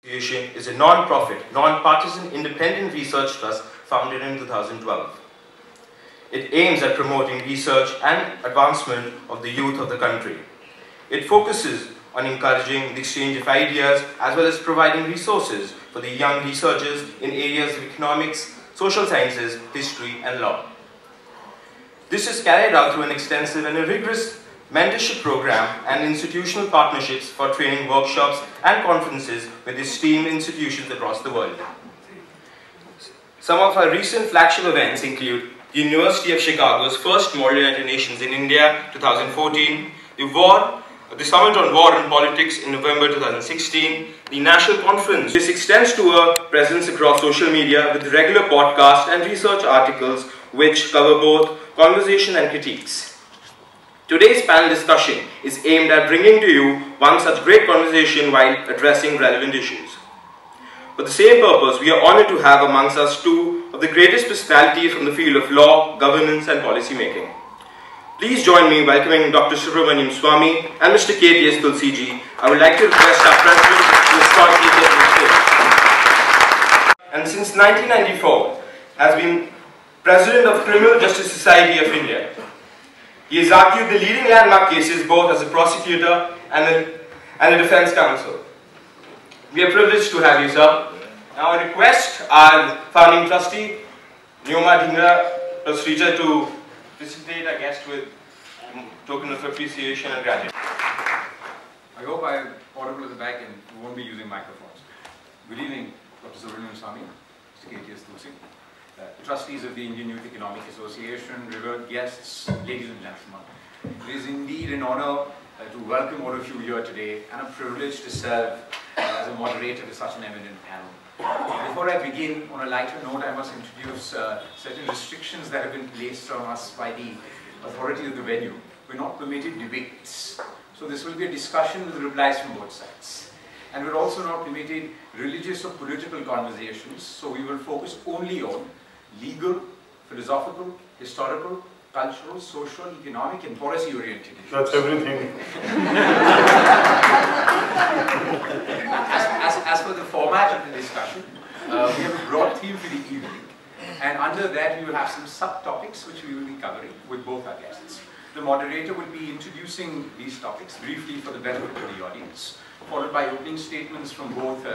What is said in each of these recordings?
Association is a non-profit, non-partisan independent research trust founded in 2012. It aims at promoting research and advancement of the youth of the country. It focuses on encouraging the exchange of ideas as well as providing resources for the young researchers in areas of economics, social sciences, history and law. This is carried out through an extensive and a rigorous mentorship program and institutional partnerships for training workshops and conferences with esteemed institutions across the world. Some of our recent flagship events include the University of Chicago's first Model United Nations in India 2014, the Summit on War and Politics in November 2016, the National Conference. This extends to a presence across social media with regular podcasts and research articles which cover both conversation and critiques. Today's panel discussion is aimed at bringing to you one such great conversation while addressing relevant issues. For the same purpose, we are honored to have amongst us two of the greatest personalities from the field of law, governance and policy making. Please join me in welcoming Dr. Subramanian Swamy and Mr. K.T.S Tulsi ji. I would like to request our President to escort me to the stage. And since 1994, has been President of Criminal Justice Society of India. He has argued the leading landmark cases both as a prosecutor and a defense counsel. We are privileged to have you, sir. Now I request our founding trustee, Nyoma Dhingra Rosrija, to facilitate our guest with token of appreciation and gratitude. I hope I am audible at the back and won't be using microphones. Good evening, Dr. Subramanian Swamy, Mr. K.T.S Tulsi, trustees of the Indian Youth Economic Association, revered guests, ladies and gentlemen. It is indeed an honor to welcome all of you here today and a privilege to serve as a moderator to such an eminent panel. Before I begin, on a lighter note, I must introduce certain restrictions that have been placed on us by the authority of the venue. We're not permitted debates. So this will be a discussion with replies from both sides. And we're also not permitted religious or political conversations, so we will focus only on legal, philosophical, historical, cultural, social, economic and policy-oriented issues. That's everything. As for the format of the discussion, we have a broad theme for the evening, and under that we will have some subtopics which we will be covering with both our guests. The moderator will be introducing these topics briefly for the benefit of the audience, followed by opening statements from both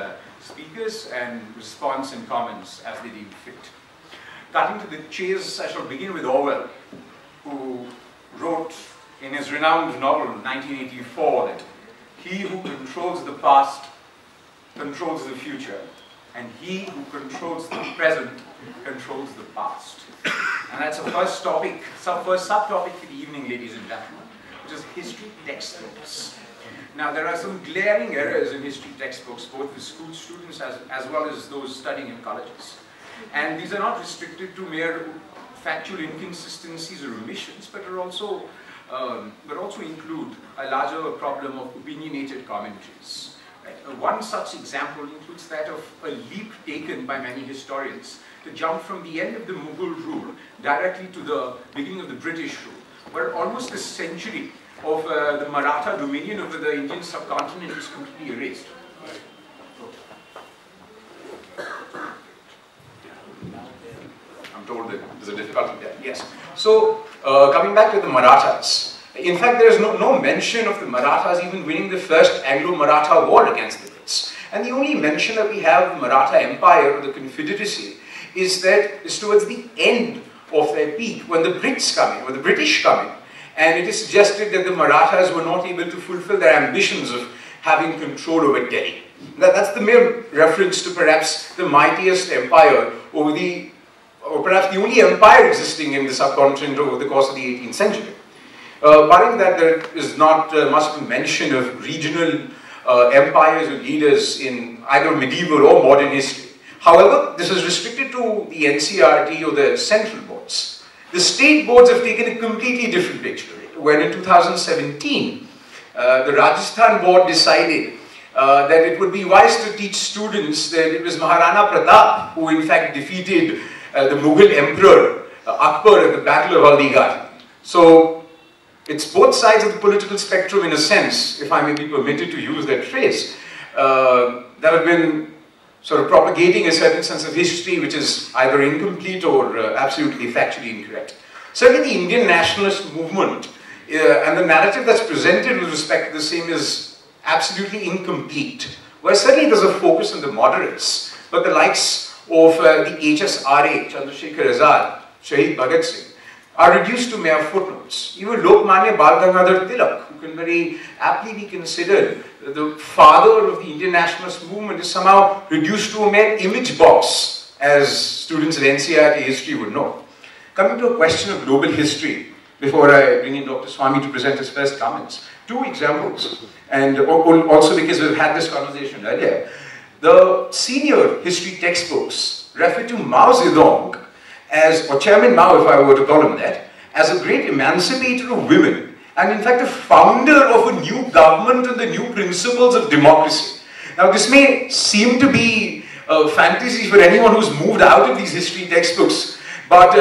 speakers and response and comments as they deem fit. Cutting to the chase, I shall begin with Orwell, who wrote in his renowned novel 1984 that he who controls the past controls the future, and he who controls the present controls the past. And that's the first topic, first subtopic for the evening, ladies and gentlemen, which is history textbooks. Now, there are some glaring errors in history textbooks, both for school students as well as those studying in colleges. And these are not restricted to mere factual inconsistencies or omissions, but also include a larger problem of opinionated commentaries. Right? One such example includes that of a leap taken by many historians to jump from the end of the Mughal rule directly to the beginning of the British rule, where almost a century of the Maratha dominion over the Indian subcontinent is completely erased. I'm told that there's a difficulty there. Yes. So, coming back to the Marathas, in fact, there is no mention of the Marathas even winning the first Anglo-Maratha war against the Brits. And the only mention that we have of the Maratha Empire or the Confederacy is towards the end of their peak when the Brits come in, when the British come in. And it is suggested that the Marathas were not able to fulfill their ambitions of having control over Delhi. That's the mere reference to perhaps the mightiest empire over or perhaps the only empire existing in the subcontinent over the course of the 18th century. Barring that, there is not much of a mention of regional empires or leaders in either medieval or modern history. However, this is restricted to the NCERT or the central boards. The state boards have taken a completely different picture. When in 2017, the Rajasthan board decided that it would be wise to teach students that it was Maharana Pratap who in fact defeated the Mughal emperor Akbar at the Battle of Haldighati. So it's both sides of the political spectrum in a sense, if I may be permitted to use that phrase. that have been sort of propagating a certain sense of history which is either incomplete or absolutely factually incorrect. Certainly the Indian nationalist movement and the narrative that's presented with respect to the same is absolutely incomplete. Well, certainly there's a focus on the moderates, but the likes of the HSRA, Chandrasekhar Azad, Shahid Bhagat Singh, are reduced to mere footnotes. Even Lokmanya Bal Gangadhar Tilak, who can very aptly be considered the father of the Indian nationalist movement, is somehow reduced to a mere image box, as students in NCERT history would know. Coming to a question of global history, before I bring in Dr. Swamy to present his first comments, two examples, and also because we've had this conversation earlier. The senior history textbooks refer to Mao Zedong as, or Chairman Mao if I were to call him that, as a great emancipator of women, and in fact a founder of a new government and the new principles of democracy. Now this may seem to be a fantasy for anyone who's moved out of these history textbooks, but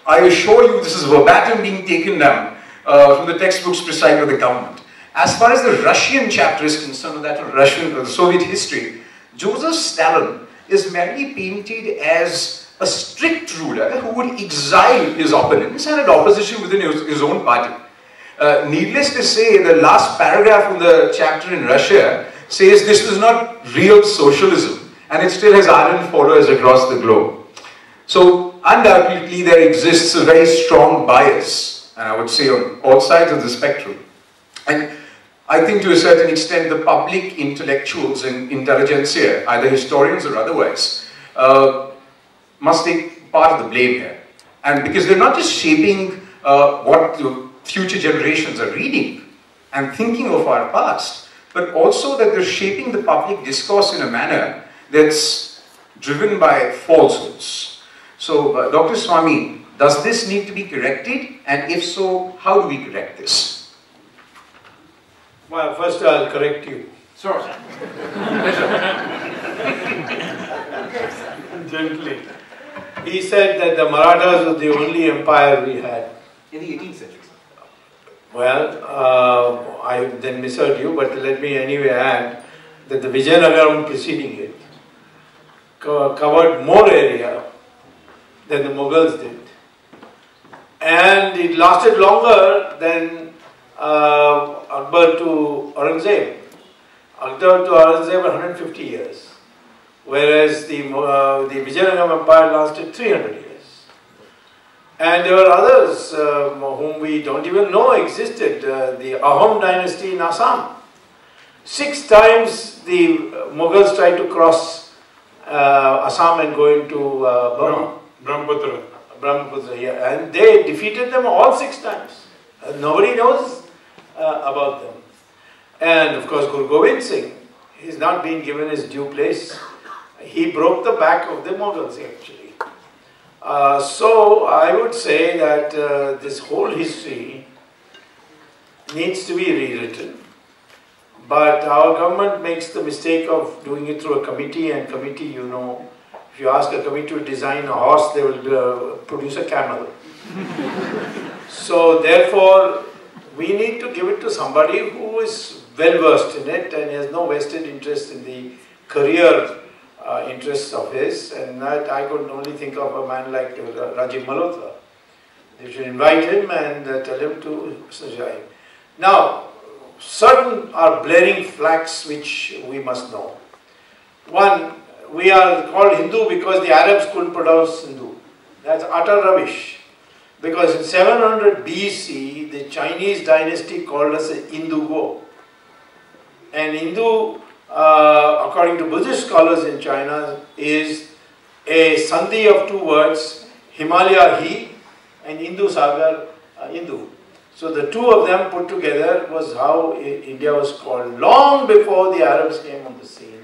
I assure you this is verbatim being taken down from the textbooks prescribed by the government. As far as the Russian chapter is concerned, that of Russian or the Soviet history, Joseph Stalin is merely painted as a strict ruler who would exile his opponents and had opposition within his own party. Needless to say, the last paragraph from the chapter in Russia says this was not real socialism, and it still has ardent followers across the globe. So undoubtedly there exists a very strong bias, and I would say on all sides of the spectrum. And I think to a certain extent the public intellectuals and intelligentsia, either historians or otherwise, must take part of the blame here. And because they're not just shaping what the future generations are reading and thinking of our past, but also that they're shaping the public discourse in a manner that's driven by falsehoods. So, Dr. Swamy, does this need to be corrected? And if so, how do we correct this? Well, first I'll correct you. Sure. Gently. He said that the Marathas were the only empire we had. In the 18th century. Well, I then misheard you, but let me anyway add that the Vijayanagaram preceding it covered more area than the Mughals did. And it lasted longer than Akbar to Aurangzeb. Akbar to Aurangzeb were 150 years, whereas the Vijayanagaram Empire lasted 300 years. And there were others whom we don't even know existed. The Ahom dynasty in Assam. 6 times the Mughals tried to cross Assam and go into Burma. Brahmaputra, yeah. And they defeated them all 6 times. Nobody knows about them. And of course Guru Gobind Singh, he's not been given his due place. He broke the back of the Mughals actually. So I would say that this whole history needs to be rewritten. But our government makes the mistake of doing it through a committee, and committee, you know, if you ask a committee to design a horse, they will produce a camel. So therefore, we need to give it to somebody who is well versed in it and has no vested interest in the career interests of his, and that I could only think of a man like Rajiv Malhotra. They should invite him and tell him to resign. Now, certain are blaring flags which we must know. One, we are called Hindu because the Arabs couldn't pronounce Hindu. That's utter rubbish. Because in 700 BC, the Chinese dynasty called us Hindu-Go. And Hindu, according to Buddhist scholars in China, is a sandhi of 2 words, Himalaya He and Hindu Sagar Hindu. So the 2 of them put together was how India was called. Long before the Arabs came on the scene,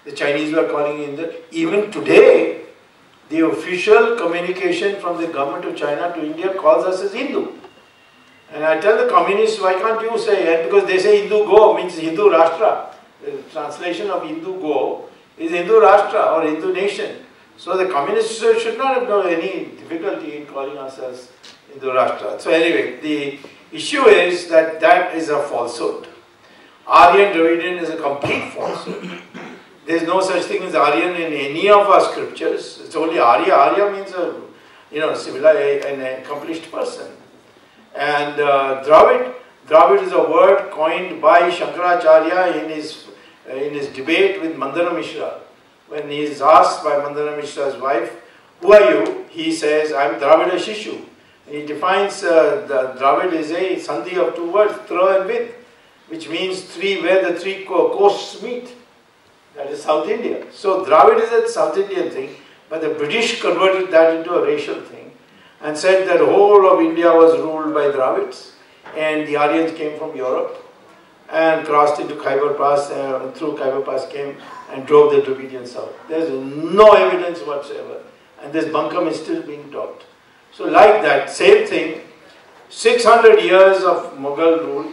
the Chinese were calling Hindu. Even today, the official communication from the government of China to India calls us as Hindu. And I tell the communists, why can't you say, and because they say Hindu Go means Hindu Rashtra. The translation of Hindu Go is Hindu Rashtra or Hindu Nation. So the communists should not have any difficulty in calling ourselves Hindu Rashtra. So anyway, the issue is that that is a falsehood. Aryan Dravidian is a complete falsehood. There is no such thing as Aryan in any of our scriptures. It's only Arya. Arya means a civilized, an accomplished person. And Dravid is a word coined by Shankaracharya in his debate with Mandana Mishra. When he is asked by Mandana Mishra's wife, "Who are you?" he says, "I'm Dravida Shishu." He defines the Dravid is a sandhi of two words, tra and vid, which means three, where the three coasts meet. That is South India. So Dravid is a South Indian thing, but the British converted that into a racial thing and said that the whole of India was ruled by Dravids, and the Aryans came from Europe and crossed into Khyber Pass, through Khyber Pass came and drove the Dravidians south. There is no evidence whatsoever, and this bunkam is still being taught. So like that, same thing, 600 years of Mughal rule,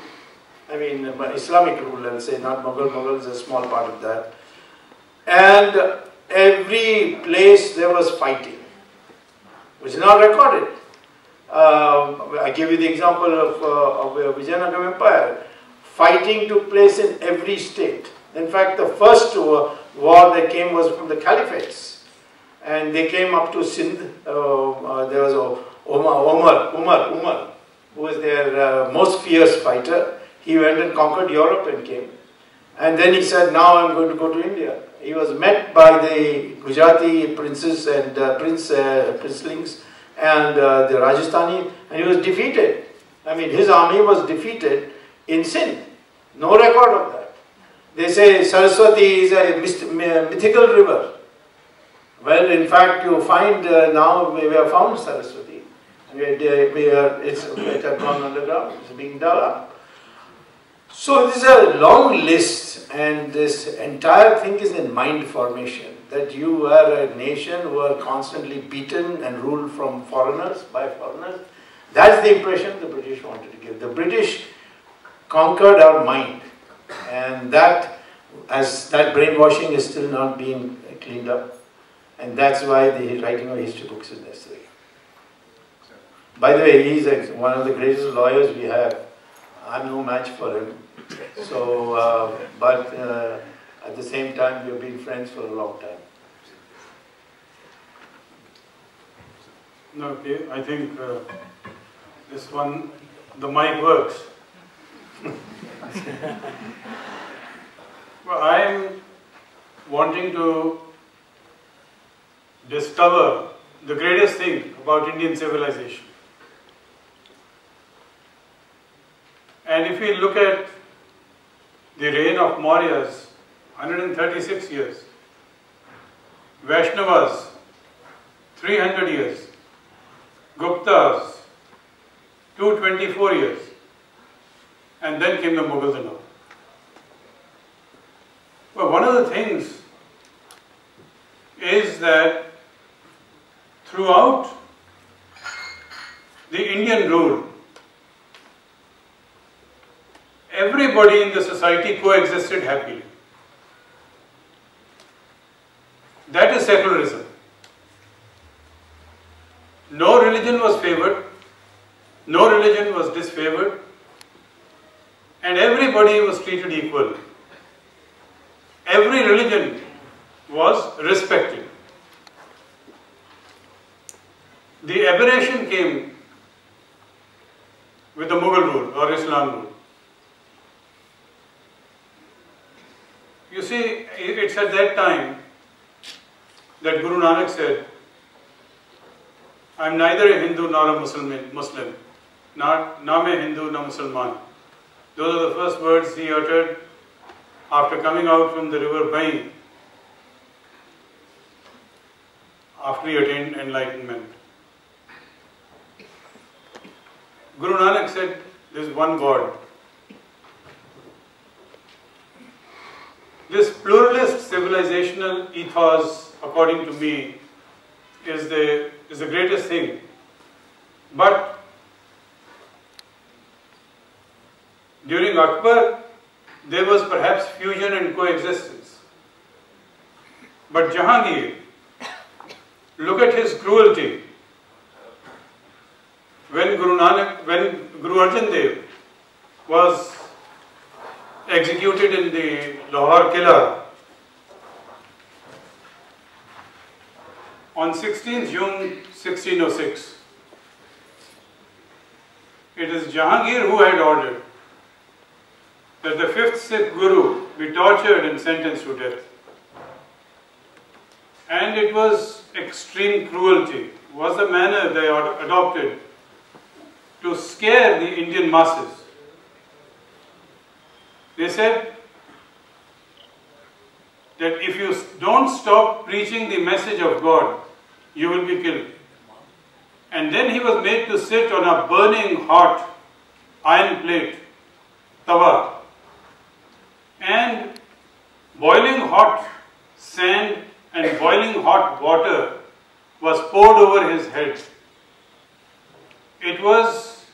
I mean Islamic rule, I'll say, not Mughal. Mughal is a small part of that. And every place there was fighting, which is not recorded. I give you the example of Vijayanagar Empire. Fighting took place in every state. In fact, the first war that came was from the caliphates. And they came up to Sindh. There was Umar, who was their most fierce fighter. He went and conquered Europe and came. And then he said, "Now I'm going to go to India." He was met by the Gujarati princes and princelings and the Rajasthani, and he was defeated. I mean, his army was defeated in Sindh. No record of that. They say Saraswati is a mythical river. Well, in fact, you find now we have found Saraswati. It has gone underground. It's being dug up. So this is a long list, and this entire thing is in mind formation. That you are a nation who are constantly beaten and ruled from foreigners, by foreigners. That's the impression the British wanted to give. The British conquered our mind, and that brainwashing is still not being cleaned up. And that's why the writing of history books is necessary. By the way, he's one of the greatest lawyers we have. I'm no match for him. So, but at the same time, we've been friends for a long time. No, okay, I think this one, the mic works. Well, I'm wanting to discover the greatest thing about Indian civilization. And if we look at the reign of Mauryas, 136 years, Vaishnavas, 300 years, Guptas, 224 years, and then came the Mughals and all. Well, one of the things is that throughout the Indian rule, everybody in the society coexisted happily. That is secularism. No religion was favored, no religion was disfavored, and everybody was treated equally. Every religion was respected. The aberration came with the Mughal rule or Islam rule. You see, it's at that time that Guru Nanak said, "I'm neither a Hindu nor a Muslim, na me Hindu na Musalman." Those are the first words he uttered after coming out from the river Bain, after he attained enlightenment. Guru Nanak said, "There is one God." This pluralist civilizational ethos, according to me, is the greatest thing. But during Akbar, there was perhaps fusion and coexistence. But Jahangir, look at his cruelty. When Guru Arjan Dev was executed in the Lahore Killa on 16th June 1606. It is Jahangir who had ordered that the 5th Sikh Guru be tortured and sentenced to death. And it was extreme cruelty, was the manner they adopted to scare the Indian masses. They said that if you don't stop preaching the message of God, you will be killed. And then he was made to sit on a burning hot iron plate, tawa, and boiling hot sand and boiling hot water was poured over his head. It was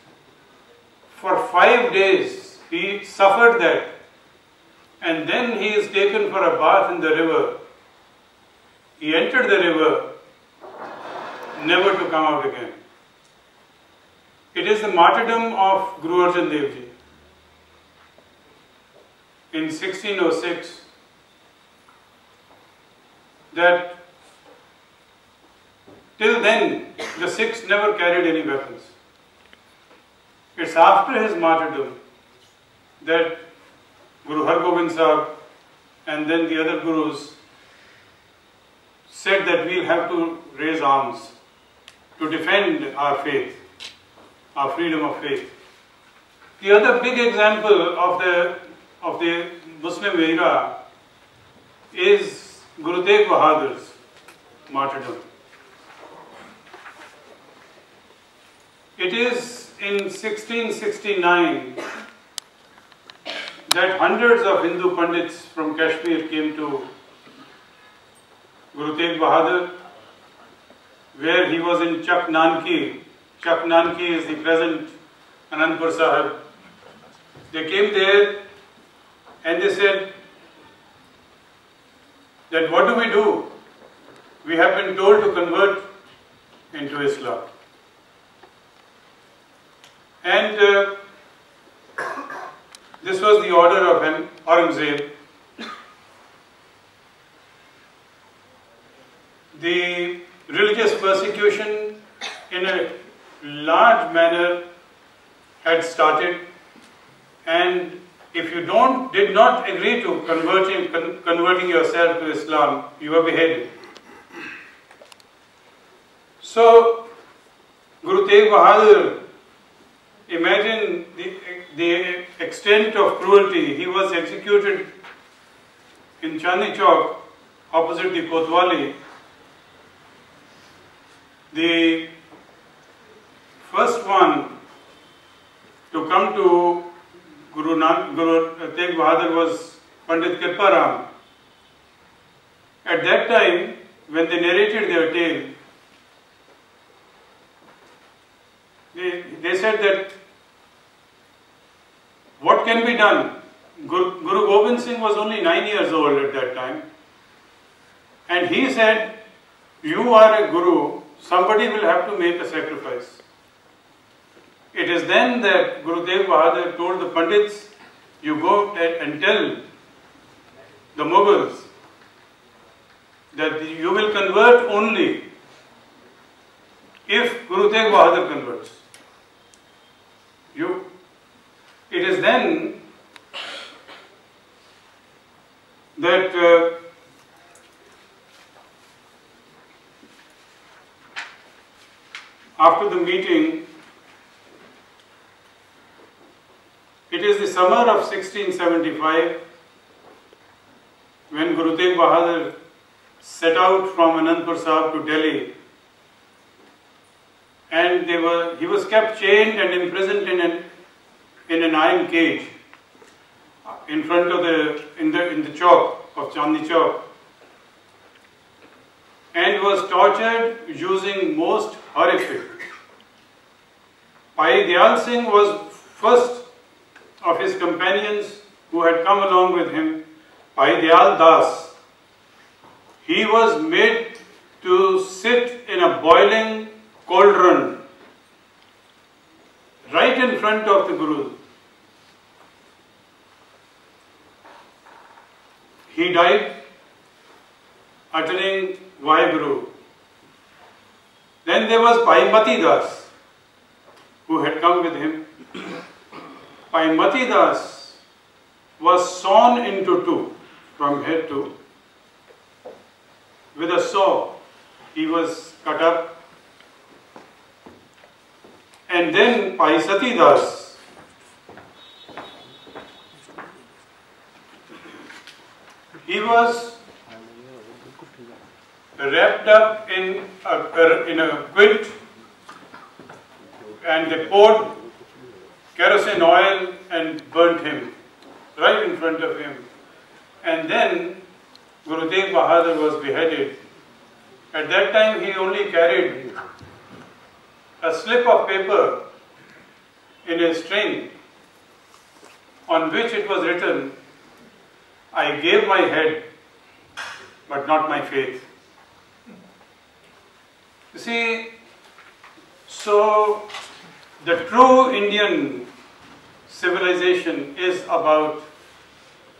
for 5 days he suffered that, and then he is taken for a bath in the river. He entered the river, never to come out again. It is the martyrdom of Guru Arjan Dev Ji. In 1606, that till then the Sikhs never carried any weapons. It's after his martyrdom that Guru Har Gobind Sahib and then the other Gurus said that we'll have to raise arms to defend our faith, our freedom of faith. The other big example of the Muslim era is Guru Tegh Bahadur's martyrdom. It is in 1669 that hundreds of Hindu Pandits from Kashmir came to Guru Tegh Bahadur, where he was in Chak Nanki. Chak Nanki is the present Anandpur Sahib. They came there and they said that what do we do? We have been told to convert into Islam. And this was the order of Aurangzeb. The religious persecution in a large manner had started, and if you did not agree to converting yourself to Islam, you were beheaded. So Guru Tegh Bahadur, imagine the extent of cruelty. He was executed in Chandni Chowk, opposite the Kotwali. The first one to come to Guru Tegh Bahadur was Pandit Kirparam. At that time, when they narrated their tale, they said that what can be done? Guru Gobind Singh was only 9 years old at that time, and he said, you are a Guru, somebody will have to make a sacrifice. It is then that Guru Tegh Bahadur told the Pandits, you go and tell the Mughals that you will convert only if Guru Tegh Bahadur converts. It is then that after the meeting, it is the summer of 1675 when Guru Tegh Bahadur set out from Anandpur Sahib to Delhi, and he was kept chained and imprisoned in an iron cage in front of in the chowk of Chandni Chowk, and was tortured using most horrific. Bhai Dayal Singh was first of his companions who had come along with him, Bhai Dayal Das. He was made to sit in a boiling cauldron right in front of the Guru. he died uttering Vaheguru. Then there was Bhai Mati Das, who had come with him. Bhai Mati Das was sawn into two, from head to. With a saw, he was cut up. And then Bhai Sati Das, he was wrapped up in a quilt, and they poured kerosene oil and burnt him right in front of him. And then Guru Tegh Bahadur was beheaded. At that time he only carried a slip of paper in a string on which it was written, "I gave my head, but not my faith." You see, so the true Indian civilization is about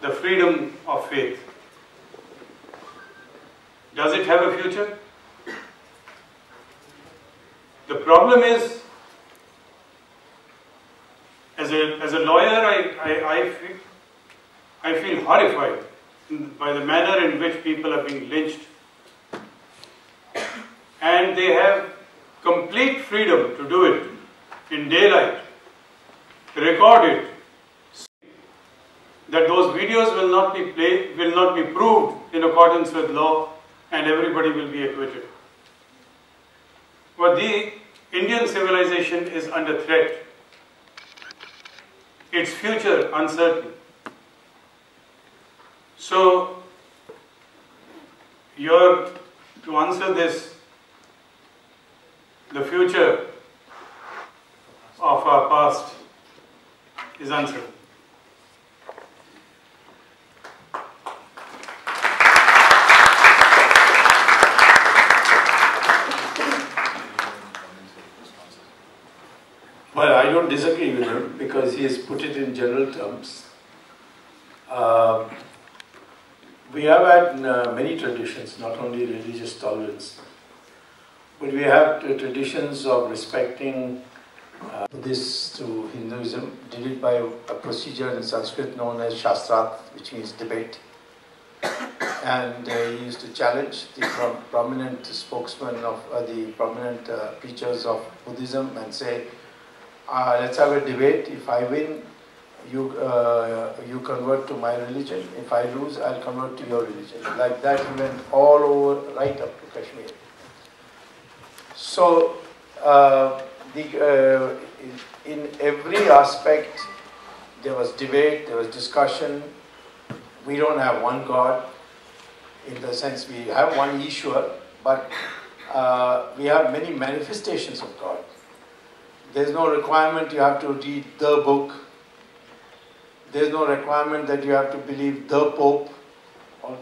the freedom of faith. Does it have a future? The problem is, as a lawyer, I feel horrified by the manner in which people are being lynched. And they have complete freedom to do it in daylight, record it, that those videos will not be played, will not be proved in accordance with law, and everybody will be acquitted. But the Indian civilization is under threat. Its future uncertain. So, to answer this, the future of our past is uncertain. Well, I don't disagree with him because he has put it in general terms. We have had many traditions, not only religious tolerance, but we have traditions of respecting Buddhists to Hinduism. Did it by a procedure in Sanskrit known as Shastrat, which means debate. And he used to challenge the prominent spokesmen of the prominent preachers of Buddhism and say, let's have a debate. If I win, you convert to my religion. If I lose, I'll convert to your religion. Like that, he went all over, right up to Kashmir. So, in every aspect, there was debate, there was discussion. We don't have one God, in the sense we have one Ishwar, but we have many manifestations of God. There's no requirement you have to read the book. There's no requirement that you have to believe the Pope or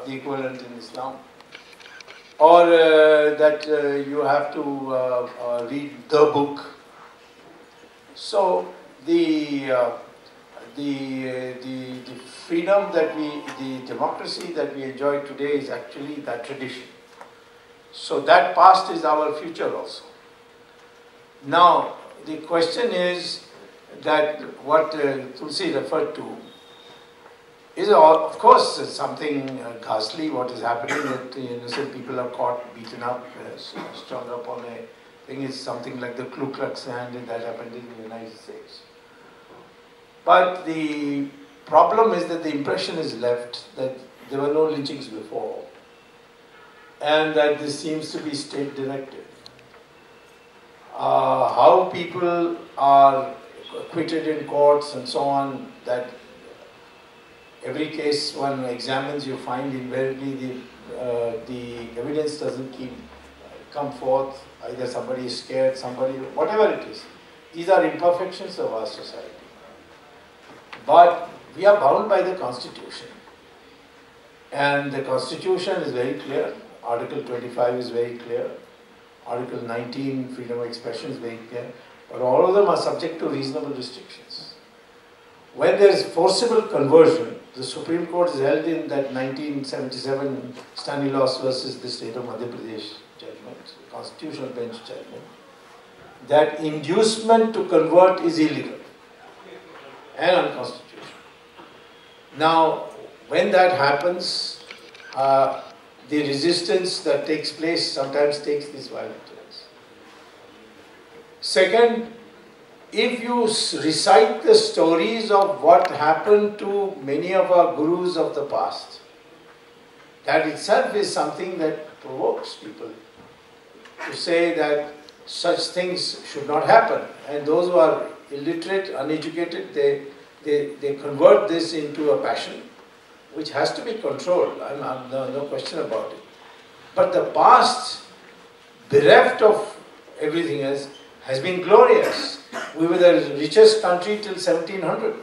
the equivalent in Islam, or that you have to read the book. So the freedom that the democracy that we enjoy today is actually that tradition. So that past is our future also. Now, the question is that what Tulsi referred to is, of course, something ghastly what is happening, that innocent people are caught, beaten up, strung up on a thing. It's something like the Ku Klux Klan that happened in the United States. But the problem is that the impression is left that there were no lynchings before, and that this seems to be state-directed. How people are acquitted in courts and so on, that every case one examines, you find invariably the evidence doesn't come forth. Either somebody is scared, whatever it is. These are imperfections of our society. But we are bound by the Constitution. And the Constitution is very clear. Article 25 is very clear. Article 19, freedom of expression, is very clear. But all of them are subject to reasonable restrictions. when there is forcible conversion, the Supreme Court is held in that 1977 Stanilos versus the state of Madhya Pradesh judgment, constitutional bench judgment, that inducement to convert is illegal and unconstitutional. Now, when that happens, the resistance that takes place sometimes takes this violent turns. Second, if you recite the stories of what happened to many of our gurus of the past, that itself is something that provokes people to say that such things should not happen. And those who are illiterate, uneducated, they convert this into a passion which has to be controlled. No question about it. But the past, bereft of everything else, has been glorious. We were the richest country till 1700.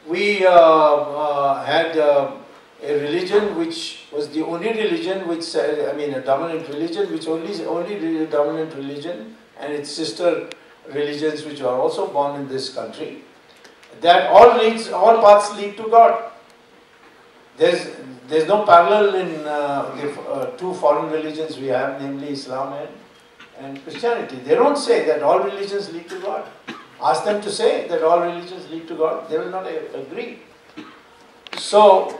We had a religion which was the only religion which, a dominant religion, which only dominant religion, and its sister religions which are also born in this country, that all paths lead to God. There's no parallel in the two foreign religions we have, namely Islam and Christianity. They don't say that all religions lead to God. Ask them to say that all religions lead to God, they will not agree. So,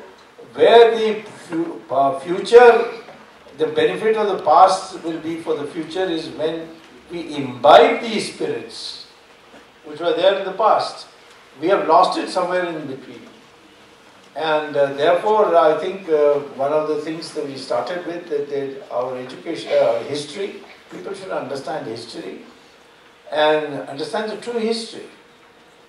where the future, the benefit of the past will be for the future is when we imbibe these spirits which were there in the past. We have lost it somewhere in between. And therefore, I think one of the things that we started with, that our education, history, people should understand history and understand the true history.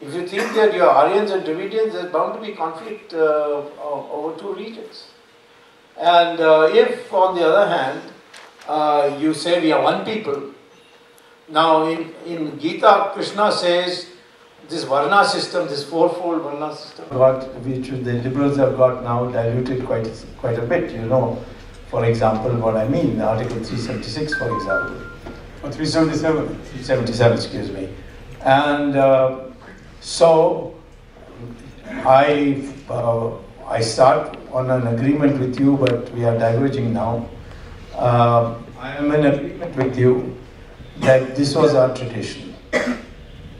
If you think that you are Aryans and Dravidians, there's bound to be conflict over two regions. And if, on the other hand, you say we are one people, now in Gita, Krishna says, this Varna system, this fourfold Varna system, which the liberals have got now diluted quite a bit, you know. For example, what I mean, Article 376, for example. Or 377. 377, excuse me. And so, I start on an agreement with you, but we are diverging now. I am in agreement with you that this was our tradition.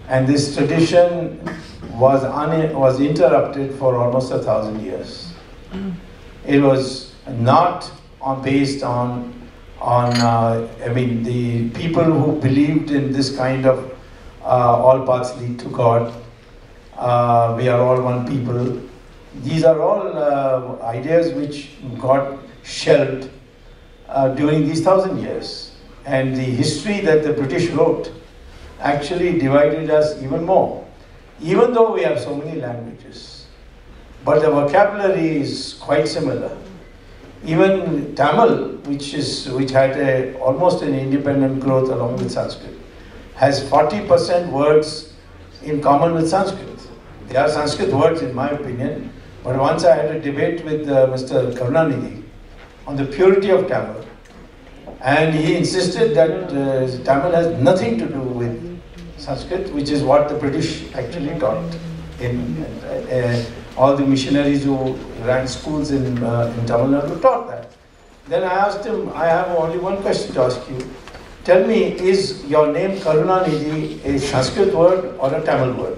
And this tradition was interrupted for almost 1,000 years. It was not based on the people who believed in this kind of all paths lead to God. We are all one people. These are all ideas which got shelved during these 1,000 years. And the history that the British wrote actually divided us even more, even though we have so many languages. But the vocabulary is quite similar. Even Tamil, which had almost an independent growth along with Sanskrit, has 40% words in common with Sanskrit. They are Sanskrit words in my opinion, but once I had a debate with Mr. Karunanidhi on the purity of Tamil, and he insisted that Tamil has nothing to do with Sanskrit, which is what the British actually taught. All the missionaries who ran schools in Tamil Nadu taught that. Then I asked him, I have only one question to ask you. Tell me, is your name Karunanidhi a Sanskrit word or a Tamil word?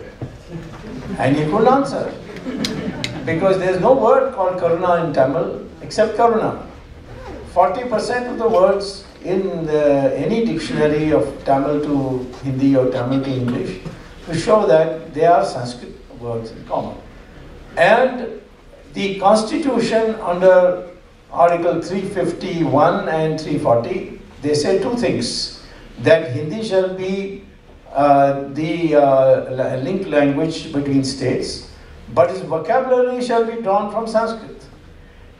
And he couldn't answer. Because there is no word called Karuna in Tamil except Karuna. 40% of the words in any dictionary of Tamil to Hindi or Tamil to English to show that they are Sanskrit words in common. And the Constitution under Article 351 and 340, they say two things. That Hindi shall be the linked language between states, but its vocabulary shall be drawn from Sanskrit.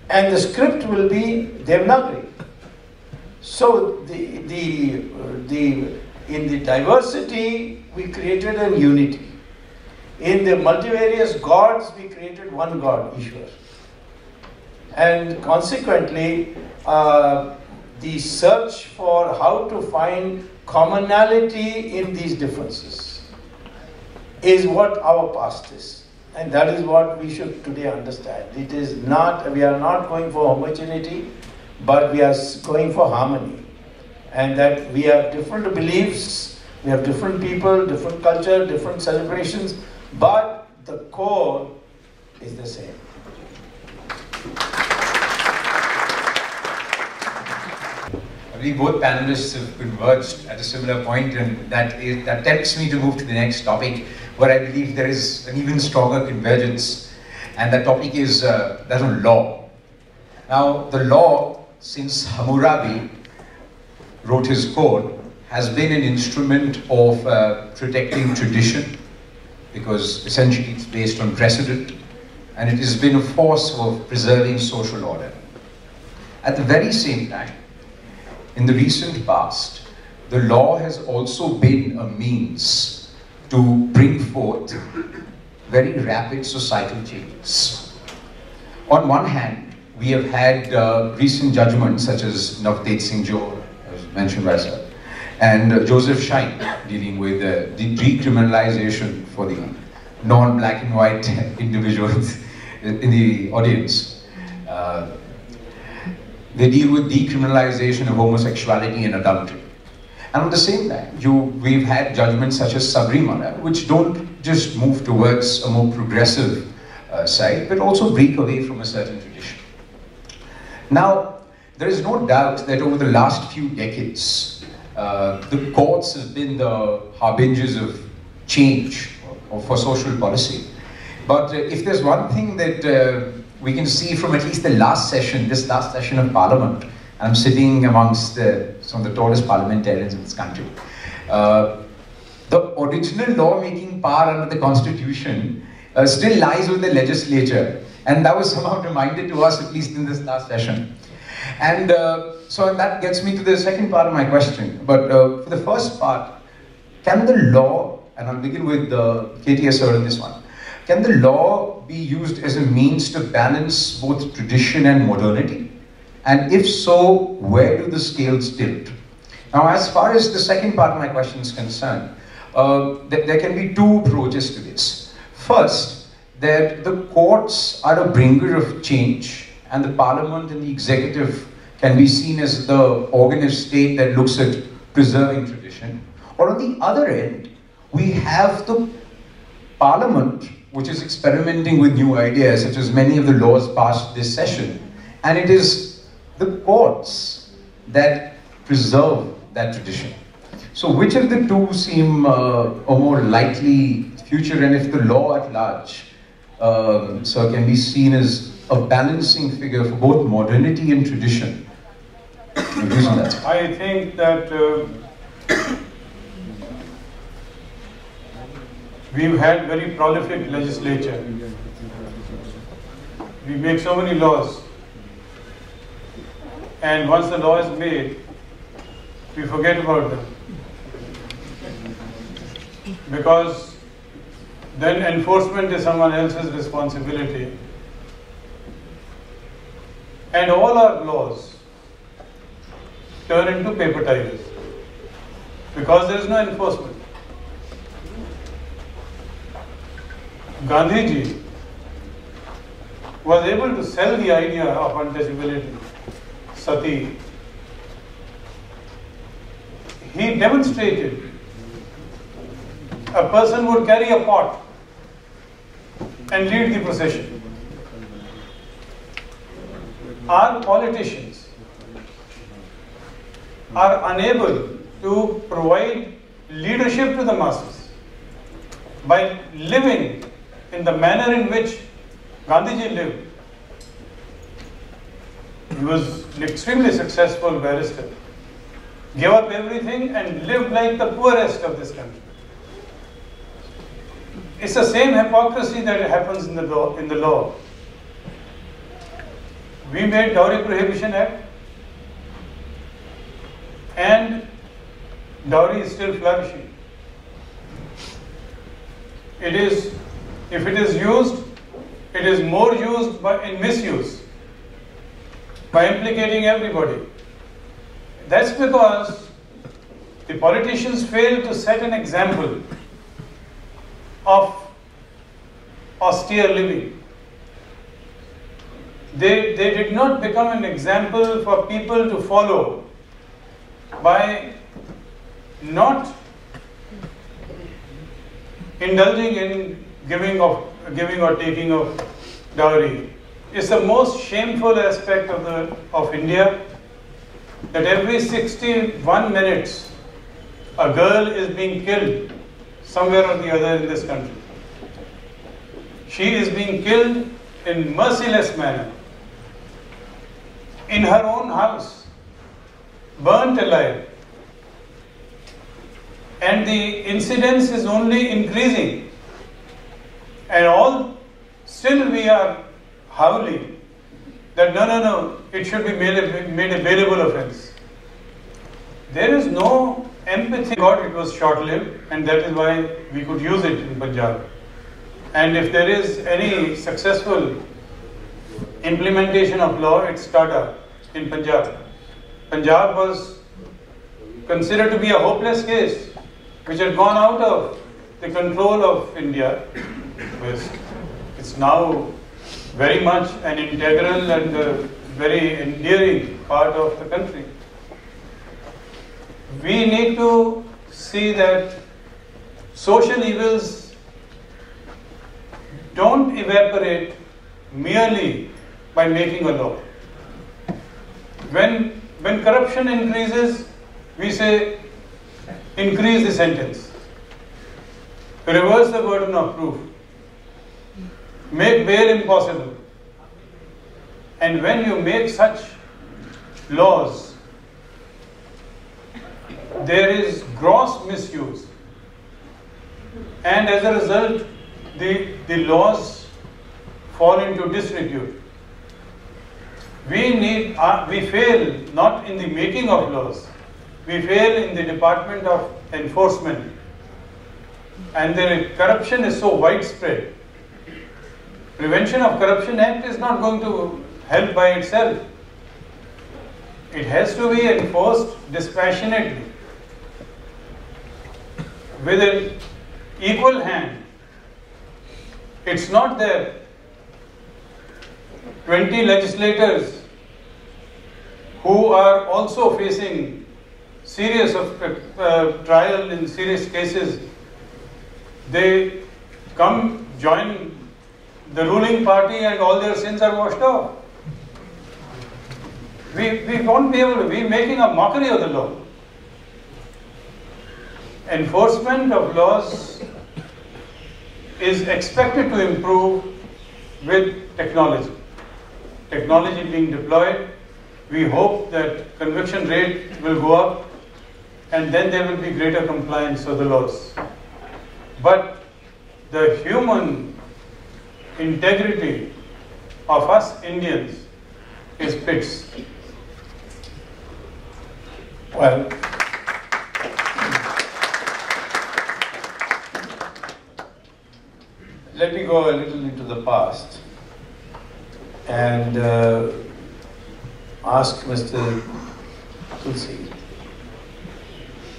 And the script will be Devanagari. So in the diversity, we created a unity. In the multivarious gods, we created one God, Ishwar. And consequently, the search for how to find commonality in these differences. is what our past is. And that is what we should today understand. It is not, we are not going for homogeneity, but we are going for harmony. And that we have different beliefs, we have different people, different culture, different celebrations, but the core is the same. We both panelists have converged at a similar point, and that tempts me to move to the next topic, where I believe there is an even stronger convergence, and that topic is that of law. Now, the law, since Hammurabi wrote his code, has been an instrument of protecting tradition, because essentially it's based on precedent, and it has been a force of preserving social order. At the very same time, in the recent past, the law has also been a means to bring forth very rapid societal changes. On one hand, we have had recent judgments such as Navdeep Singh Johar, as mentioned by Sir, and Joseph Schein, dealing with the decriminalization for the non-black and white individuals in the audience. They deal with decriminalization of homosexuality and adultery. And at the same time, we've had judgments such as Subramanian, which don't just move towards a more progressive side, but also break away from a certain tradition. Now, there is no doubt that over the last few decades, the courts have been the harbingers of change for social policy. But if there's one thing that we can see from at least the last session, this last session of Parliament, I'm sitting amongst some of the tallest parliamentarians in this country. The original lawmaking power under the Constitution still lies with the legislature, and that was somehow reminded to us, at least in this last session. And so that gets me to the second part of my question. But for the first part, can the law, and I'll begin with K.T.S sir in this one, can the law be used as a means to balance both tradition and modernity? And if so, where do the scales tilt? Now, as far as the second part of my question is concerned, there can be two approaches to this. First, that the courts are a bringer of change, and the parliament and the executive can be seen as the organ of state that looks at preserving tradition. Or on the other end, we have the parliament, which is experimenting with new ideas, such as many of the laws passed this session. And it is the courts that preserve that tradition. So which of the two seem a more likely future, and if the law at large so can be seen as a balancing figure for both modernity and tradition? I think that we've had very prolific legislature. We make so many laws, and once the law is made, we forget about them, because then enforcement is someone else's responsibility. And all our laws turn into paper tigers because there is no enforcement. Gandhiji was able to sell the idea of untouchability, sati. He demonstrated a person would carry a pot and lead the procession. Our politicians are unable to provide leadership to the masses by living in the manner in which Gandhiji lived. He was an extremely successful barrister, gave up everything and lived like the poorest of this country. It's the same hypocrisy that happens in the law. We made Dowry Prohibition Act, and dowry is still flourishing. It is, if it is used, it is more used in misuse, by implicating everybody. That's because the politicians fail to set an example of austere living. They did not become an example for people to follow by not indulging in giving or taking of dowry. It's the most shameful aspect of India that every 61 minutes a girl is being killed somewhere or the other in this country. She is being killed in merciless manner in her own house, burnt alive, and the incidence is only increasing, and still we are howling that no, it should be made a bailable offense. There is no empathy. God, it was short-lived, and that is why we could use it in Punjab. And if there is any successful implementation of law, it's Tata in Punjab. Punjab was considered to be a hopeless case, which had gone out of the control of India. It's now very much an integral and very endearing part of the country. We need to see that social evils don't evaporate merely by making a law. When corruption increases, we say increase the sentence, reverse the burden of proof, make bail impossible. And when you make such laws, there is gross misuse, and as a result the laws fall into disrepute. We fail not in the making of laws, we fail in the department of enforcement, and the corruption is so widespread. Prevention of Corruption Act is not going to help by itself. It has to be enforced dispassionately, with an equal hand. It's not that 20 legislators who are also facing serious trial in serious cases, they come join the ruling party and all their sins are washed off. We won't be able to. We're making a mockery of the law. Enforcement of laws is expected to improve with technology. Technology being deployed, we hope that conviction rate will go up, and then there will be greater compliance of the laws. But the human integrity of us Indians is fixed. Well, let me go a little into the past and ask Mr. Tulsi,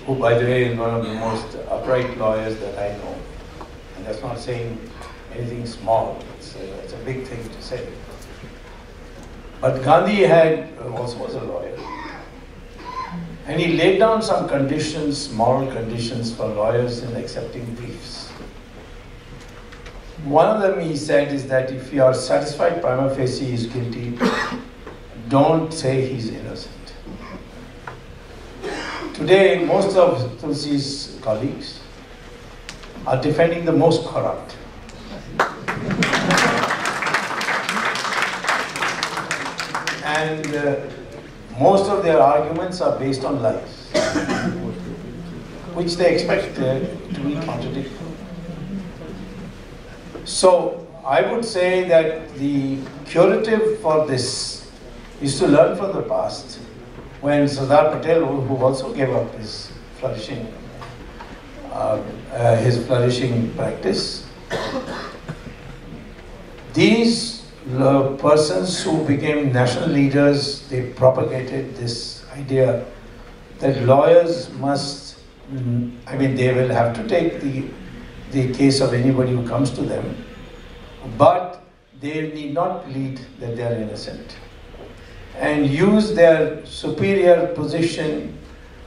who by the way is one of the most upright lawyers that I know, and that's not saying anything small, it's a big thing to say. But Gandhi also was a lawyer, and he laid down some conditions, moral conditions for lawyers in accepting briefs. One of them, he said, is that if you are satisfied prima facie he is guilty, don't say he's innocent. Today, most of Tulsi's colleagues are defending the most corrupt. And most of their arguments are based on lies, which they expect to be contradictory. So I would say that the curative for this is to learn from the past, when Sardar Patel, who also gave up his flourishing practice, these persons who became national leaders, they propagated this idea that lawyers must, they will have to take the the case of anybody who comes to them, but they need not plead that they are innocent and use their superior position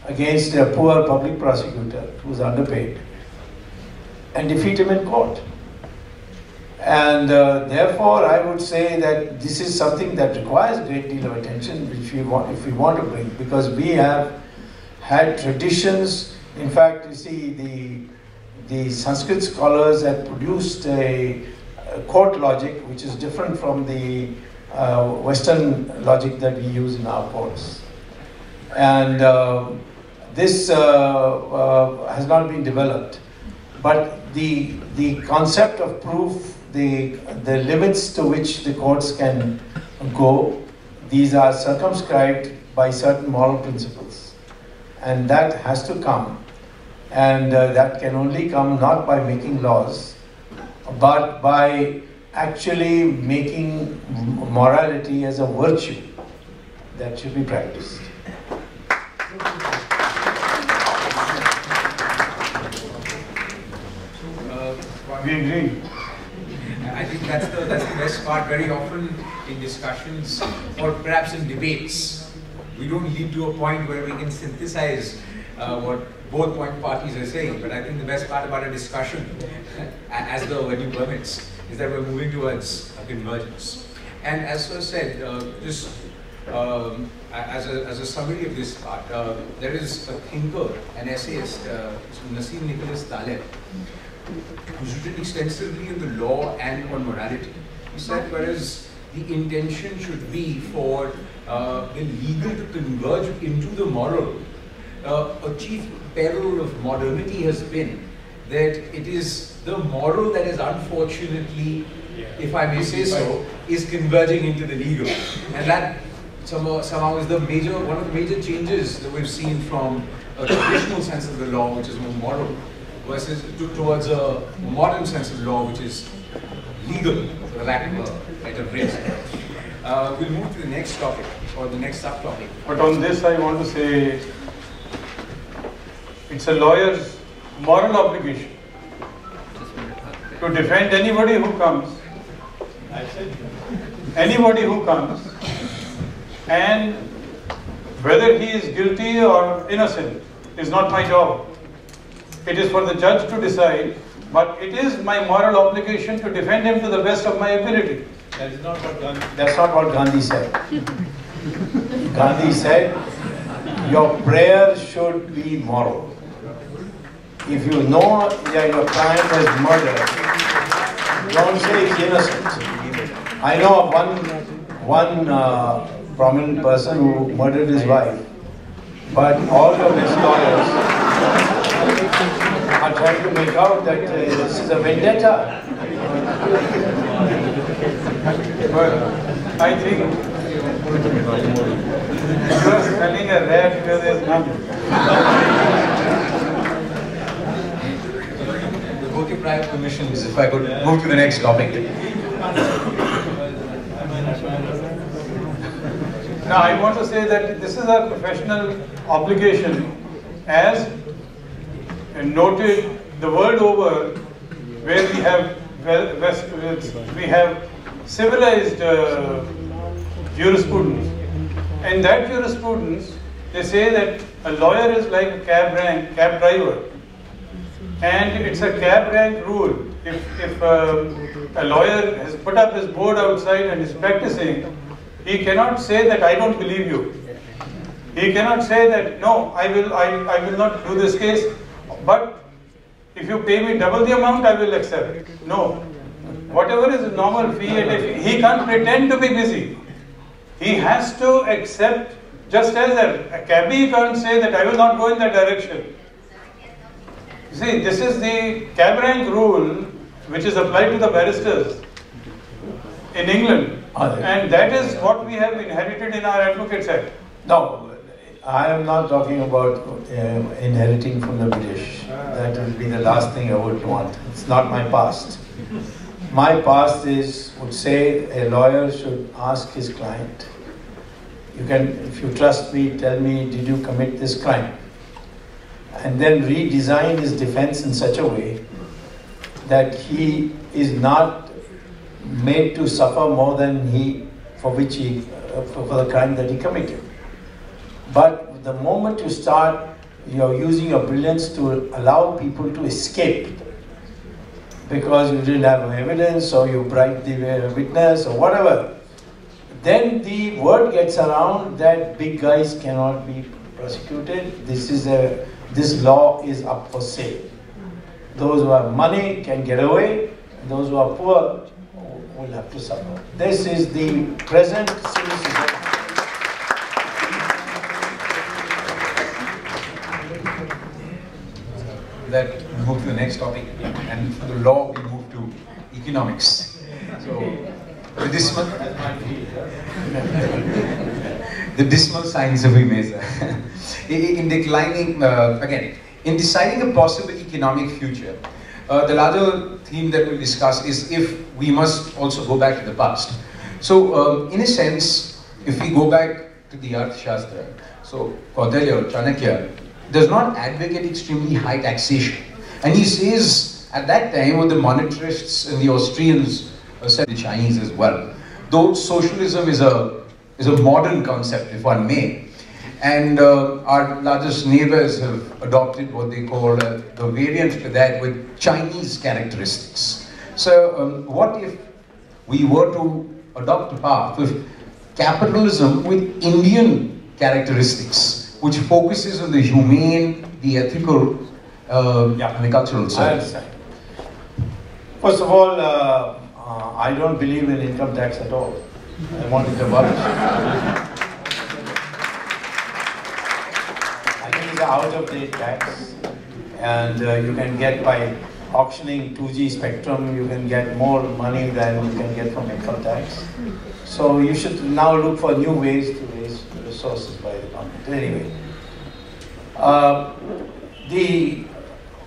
against a poor public prosecutor who is underpaid and defeat him in court. And therefore, I would say that this is something that requires a great deal of attention, which if we want to bring, because we have had traditions. In fact, you see, the Sanskrit scholars have produced a court logic which is different from the Western logic that we use in our courts. And this has not been developed. But the concept of proof, the limits to which the courts can go, these are circumscribed by certain moral principles. And that has to come. And that can only come not by making laws, but by actually making morality as a virtue that should be practiced. We agree. I think that's the best part. Very often in discussions or perhaps in debates, we don't lead to a point where we can synthesize what both point parties are saying. But I think the best part about a discussion, as the venue permits, is that we're moving towards a convergence. And as Sir said, just as a summary of this part, there is a thinker, an essayist, Nassim Nicholas Taleb, who's written extensively on the law and on morality. He said, whereas the intention should be for the legal to converge into the moral, a chief peril of modernity has been that it is the moral that is unfortunately, if I may say so, is converging into the legal. And that somehow is one of the major changes that we've seen from a traditional sense of the law, which is more moral, versus towards a modern sense of law, which is legal, for the lack of a better phrase. We'll move to the next topic, or the next subtopic. But on this I want to say, it's a lawyer's moral obligation to defend anybody who comes, and whether he is guilty or innocent is not my job. It is for the judge to decide, but it is my moral obligation to defend him to the best of my ability. That's not what Gandhi said. Gandhi said, your prayer should be moral. If you know that your client has murdered, don't say he's innocent. I know of one prominent person who murdered his wife, but all of his lawyers are trying to make out that this is a vendetta. Well, I think you are smelling a rat where there is none. With your private permissions, if I could move to the next topic. Now, I want to say that this is our professional obligation, as noted the world over, where we have civilized jurisprudence. In that jurisprudence, they say that a lawyer is like a cab driver, and it's a cab rank rule. If a lawyer has put up his board outside and is practicing, he cannot say that I don't believe you. He cannot say that no, I will not do this case, but if you pay me double the amount, I will accept. No. Whatever is the normal fee, and if he can't pretend to be busy, he has to accept, just as a cabbie can't say that I will not go in that direction. See, this is the cab rank rule which is applied to the barristers in England, and that is what we have inherited in our Advocates Act. No, I am not talking about inheriting from the British. That would be the last thing I would want. It's not my past. My past would say a lawyer should ask his client, you can, if you trust me, tell me, did you commit this crime? And then redesign his defense in such a way that he is not made to suffer more than for the crime that he committed. But the moment you start, you're using your brilliance to allow people to escape because you didn't have evidence or you bribed the witness or whatever, then the word gets around that big guys cannot be prosecuted. This law is up for sale. Those who have money can get away, and those who are poor will have to suffer. This is the present civil society. That we move to the next topic, and from the law we move to economics. So the dismal signs of IYEA. In declining, again, in deciding a possible economic future, the larger theme that we'll discuss is if we must also go back to the past. So, in a sense, if we go back to the Arthashastra, so Kautilya or Chanakya does not advocate extremely high taxation. And he says, at that time, what the monetarists and the Austrians said, the Chinese as well, though socialism is a modern concept, if one may, and our largest neighbors have adopted what they call the variant to that with Chinese characteristics. So what if we were to adopt a path with capitalism with Indian characteristics, which focuses on the humane, the ethical, and the cultural side? I understand. First of all, I don't believe in income tax at all. I want it abolished. I think it's an out-of-date tax, and you can get by auctioning 2G spectrum, you can get more money than you can get from income tax. So you should now look for new ways to raise resources by the government. Anyway,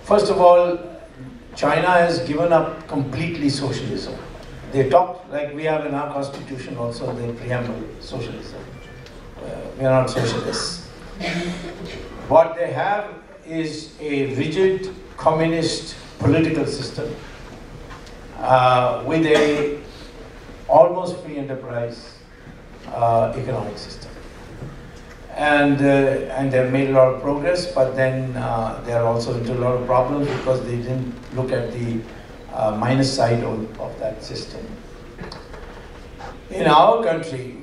first of all, China has given up completely socialism. They talk like we have in our constitution also the preamble, socialism. We are not socialists. What they have is a rigid communist political system with a almost free enterprise economic system. And they've made a lot of progress, but then they're also into a lot of problems because they didn't look at the minus side of that system. In our country,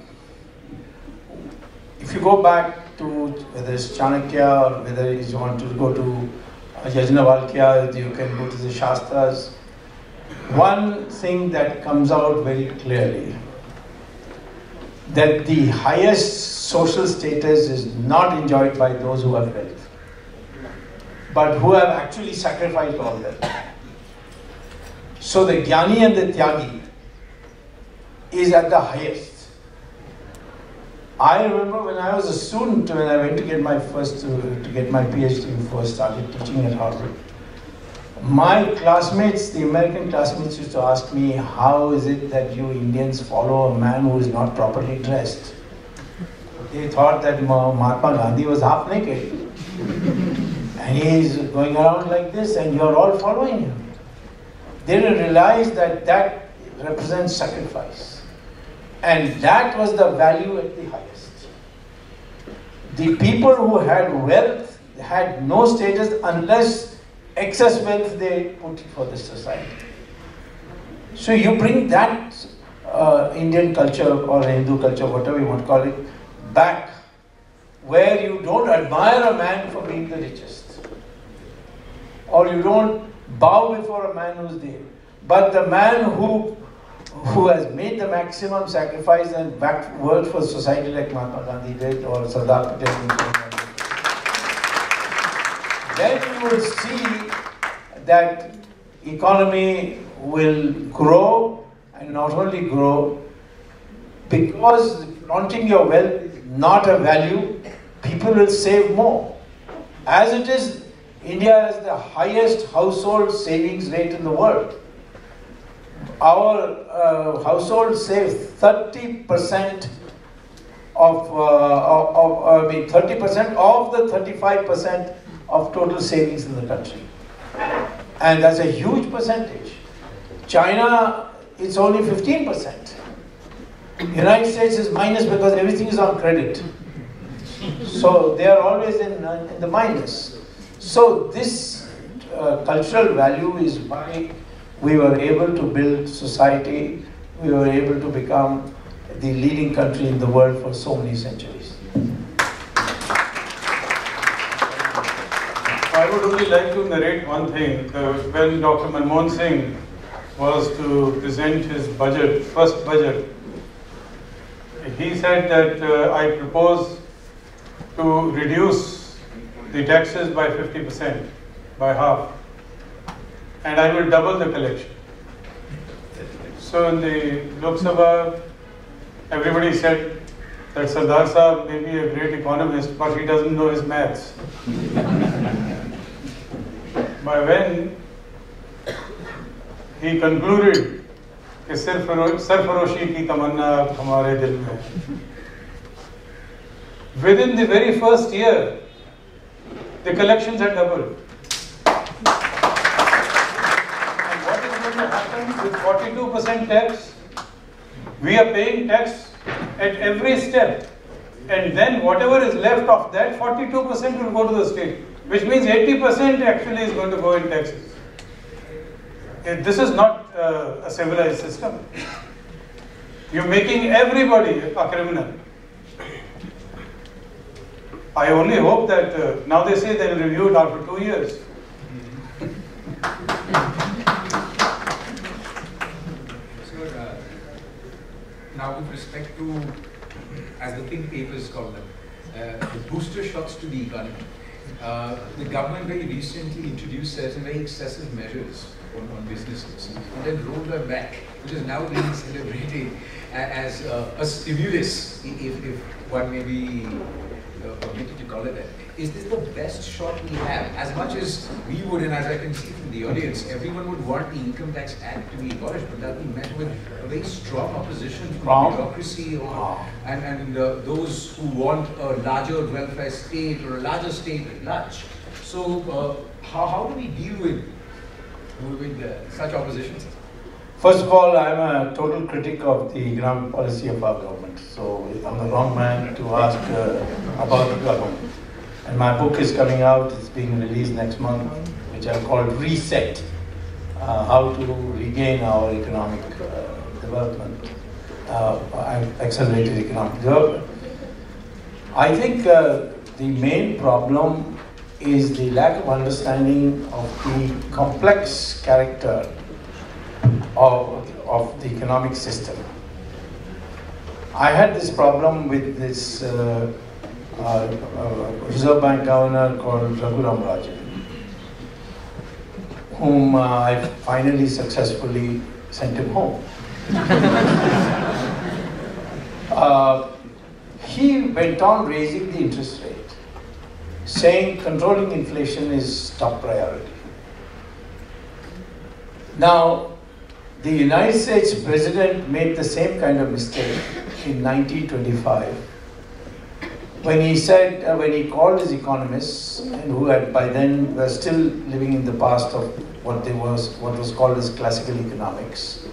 if you go back to whether it's Chanakya or whether you want to go to Yajnavalkya, you can go to the Shastras, one thing that comes out very clearly, that the highest social status is not enjoyed by those who have wealth, but who have actually sacrificed all that. So the Jnani and the Tyagi is at the highest. I remember when I was a student, when I went to get my PhD before I started teaching at Harvard, my classmates, the American classmates, used to ask me, how is it that you Indians follow a man who is not properly dressed? They thought that Mahatma Gandhi was half naked. And he is going around like this and you are all following him. They didn't realize that that represents sacrifice. And that was the value at the highest. The people who had wealth had no status unless excess wealth they put for the society. So you bring that Indian culture or Hindu culture, whatever you want to call it, back, where you don't admire a man for being the richest, or you don't bow before a man who's there, but the man who has made the maximum sacrifice and worked for society like Mahatma Gandhi did or Sardar Patel did, then you will see that economy will grow, and not only grow, because flaunting your wealth is not a value, people will save more. As it is, India has the highest household savings rate in the world. Our household saves 30% of 30% of the 35% of total savings in the country. And that's a huge percentage. China, it's only 15%. United States is minus because everything is on credit. So they are always in the minus. So this cultural value is why we were able to build society, we were able to become the leading country in the world for so many centuries. I would only like to narrate one thing. When Dr. Manmohan Singh was to present his budget, first budget, he said that I propose to reduce the taxes by 50%, by half, and I will double the collection. So in the Lok Sabha, everybody said that Sardar Sahab may be a great economist, but he doesn't know his maths. By when he concluded कि सरफरोशी की तमन्ना हमारे दिल में, within the very first year, the collections had doubled. And what is going to happen with 42% tax? We are paying tax at every step, and then whatever is left of that, 42% will go to the state, which means 80% actually is going to go in taxes. This is not a civilized system. You're making everybody a criminal. I only hope that now they say they'll review it after 2 years. So, now with respect to, as the think papers call them, the booster shots to the economy, the government very recently introduced certain very excessive measures on businesses and then rolled them back, which is now being celebrated as a stimulus, if one may be permitted to call it that. Is this the best shot we have? As much as we would, and as I can see from the audience, everyone would want the Income Tax Act to be abolished, but that will be met with a very strong opposition from bureaucracy and those who want a larger welfare state or a larger state at large. So how do we deal with such opposition? First of all, I'm a total critic of the economic policy of our government. So I'm the wrong man to ask about the government. And my book is coming out, it's being released next month, which I called Reset, how to regain our economic development, accelerated economic development. I think the main problem is the lack of understanding of the complex character of the economic system. I had this problem with this Reserve Bank governor called Raghuram Rajan, whom I finally successfully sent him home. He went on raising the interest rate, saying controlling inflation is top priority. Now, the United States President made the same kind of mistake in 1925 when he said, when he called his economists, and who had by then were still living in the past of what was called as classical economics,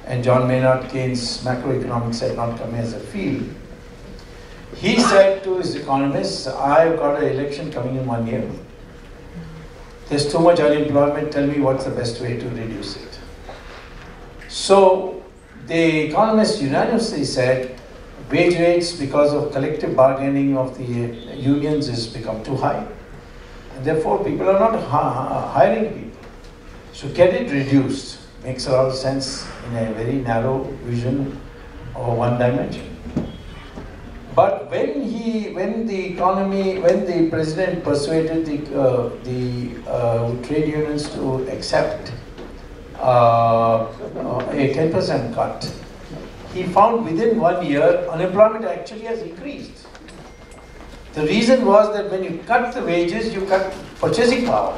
and John Maynard Keynes' macroeconomics had not come as a field. He said to his economists, I've got an election coming in 1 year. There's too much unemployment, tell me what's the best way to reduce it. So the economists unanimously said, wage rates because of collective bargaining of the unions has become too high. And therefore people are not hiring people. So get it reduced. Makes a lot of sense in a very narrow vision or one dimension. But when the president persuaded the trade unions to accept a 10% cut, he found within 1 year unemployment actually has increased. The reason was that when you cut the wages, you cut purchasing power.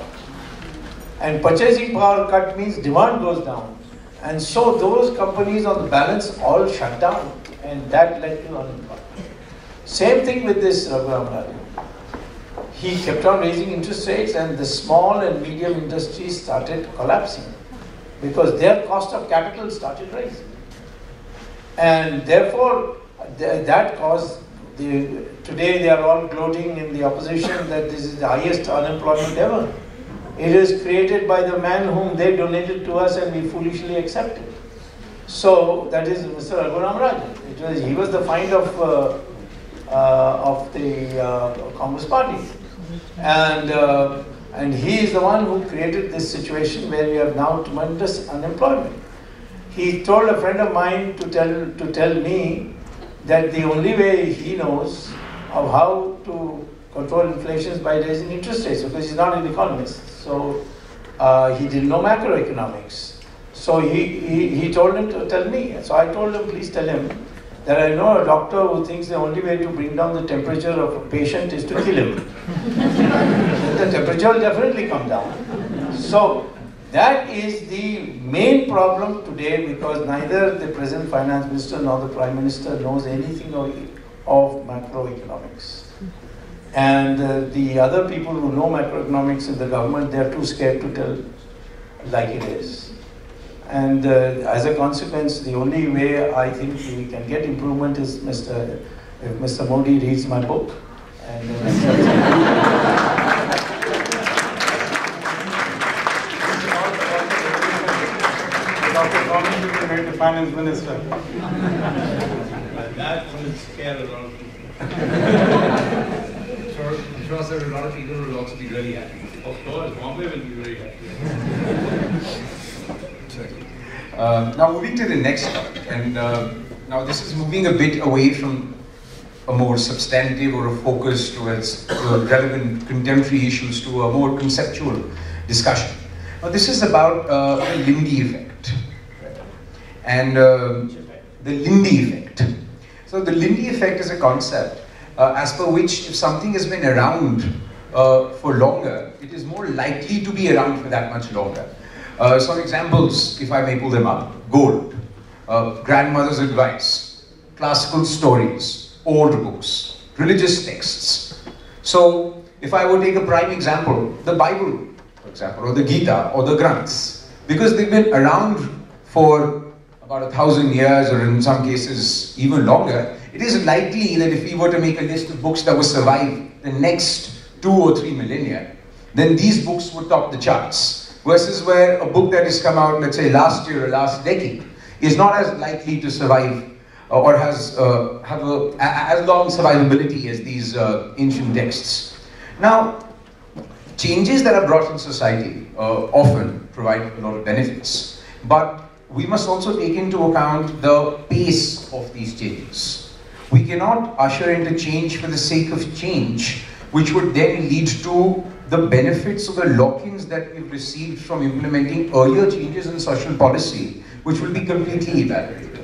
And purchasing power cut means demand goes down. And so those companies on the balance all shut down, and that led to unemployment. Same thing with this Raghuram Rajan. he kept on raising interest rates, and the small and medium industries started collapsing because their cost of capital started rising. And therefore, that caused, today they are all gloating in the opposition that this is the highest unemployment ever. It is created by the man whom they donated to us and we foolishly accepted. So that is Mr. Raghuram Rajan. He was the find of the Congress Party, and he is the one who created this situation where we have now tremendous unemployment. He told a friend of mine to tell me that the only way he knows of how to control inflation is by raising interest rates, because he's not an economist. So he didn't know macroeconomics. So he told him to tell me. So I told him, please tell him that I know a doctor who thinks the only way to bring down the temperature of a patient is to kill him. The temperature will definitely come down. So that is the main problem today, because neither the present finance minister nor the prime minister knows anything of macroeconomics. And the other people who know macroeconomics in the government, they are too scared to tell like it is. And as a consequence, the only way I think we can get improvement is if Mr. Modi reads my book. And Dr. Swamy will be made the finance minister. That will scare a lot of people. I'm sure there are a lot of people who will also be really happy. Of course, Bombay will be very happy. Now moving to the next topic, and now this is moving a bit away from a more substantive or a focus towards relevant contemporary issues to a more conceptual discussion. Now this is about the Lindy effect, and the Lindy effect. So the Lindy effect is a concept as per which if something has been around for longer, it is more likely to be around for that much longer. Some examples, if I may pull them up: gold, grandmother's advice, classical stories, old books, religious texts. So, if I would take a prime example, the Bible, for example, or the Gita, or the Granths, because they've been around for about 1,000 years, or in some cases even longer, it is likely that if we were to make a list of books that would survive the next 2 or 3 millennia, then these books would top the charts. Versus where a book that has come out, let's say last year or last decade, is not as likely to survive or has have as long survivability as these ancient texts. Now, changes that are brought in society often provide a lot of benefits, but we must also take into account the pace of these changes. We cannot usher into change for the sake of change, which would then lead to the benefits of the lock-ins that we've received from implementing earlier changes in social policy, which will be completely evaporated.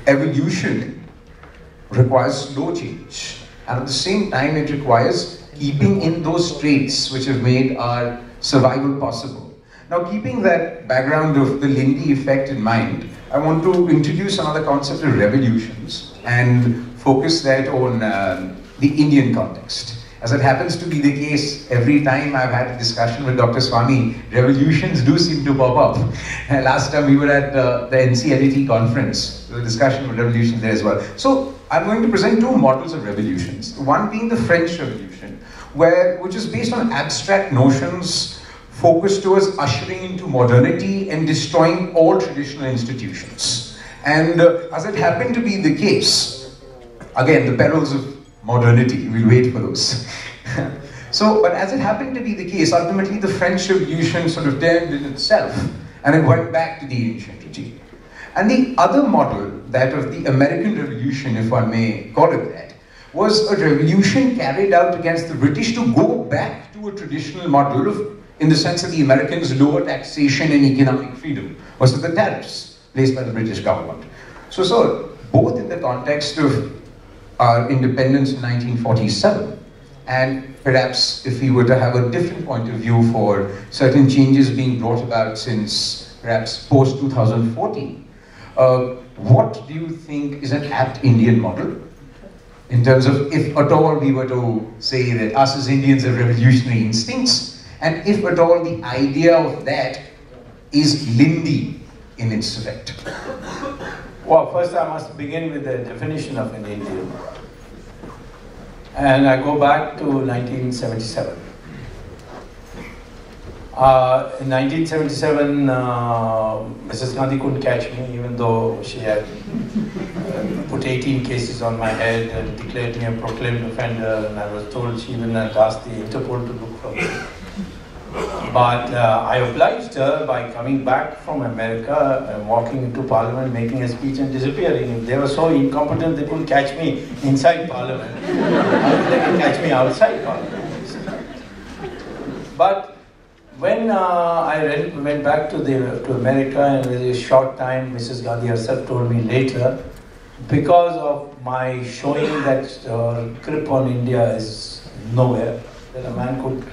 Evolution requires slow change, and at the same time it requires keeping in those traits which have made our survival possible. Now, keeping that background of the Lindy effect in mind, I want to introduce another concept of revolutions and focus that on the Indian context. As it happens to be the case, every time I've had a discussion with Dr. Swamy, revolutions do seem to pop up. Last time we were at the NCLT conference, there was a discussion of revolution there as well. So I'm going to present two models of revolutions. One being the French Revolution, which is based on abstract notions focused towards ushering into modernity and destroying all traditional institutions. And as it happened to be the case, again, the perils of modernity, we'll wait for those. So, but as it happened to be the case, ultimately the French Revolution sort of turned in itself and it went back to the ancient regime. And the other model, that of the American Revolution, if I may call it that, was a revolution carried out against the British to go back to a traditional model of, in the sense that the Americans lower taxation and economic freedom versus the tariffs placed by the British government. So both in the context of our independence in 1947, and perhaps if we were to have a different point of view for certain changes being brought about since perhaps post-2014, what do you think is an apt Indian model? in terms of if at all we were to say that us as Indians have revolutionary instincts, and if at all the idea of that is Lindi in its effect. Well, first I must begin with the definition of an Indian. And I go back to 1977. In 1977, Mrs. Gandhi couldn't catch me, even though she had put 18 cases on my head and declared me a proclaimed offender, and I was told she even had asked the Interpol to look for me. But I obliged her by coming back from America, walking into Parliament, making a speech and disappearing. If they were so incompetent they couldn't catch me inside Parliament, they could catch me outside Parliament. But when I went back to America, and within a short time, Mrs. Gandhi herself told me later, because of my showing that grip on India is nowhere, that a man who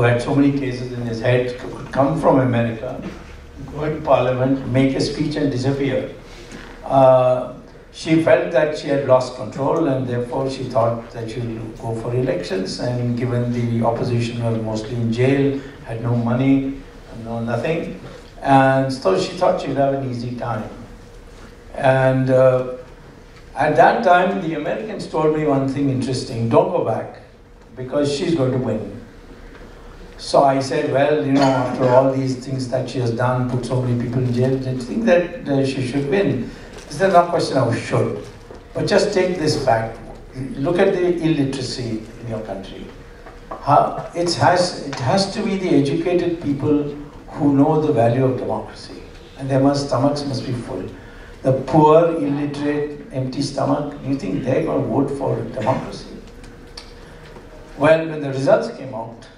had so many cases in his head could come from America, go into Parliament, make a speech and disappear. She felt that she had lost control, and therefore she thought that she would go for elections, and given the opposition was mostly in jail, had no money, no nothing, and so she thought she'd have an easy time. And at that time, the Americans told me one thing interesting: don't go back, because she's going to win. So I said, well, you know, after all these things that she has done, put so many people in jail, do you think that she should win? This is not a question of should, but just take this fact. Look at the illiteracy in your country. It has to be the educated people who know the value of democracy, and their stomachs must be full. The poor, illiterate, empty stomach, you think they're going to vote for democracy? Well, when the results came out,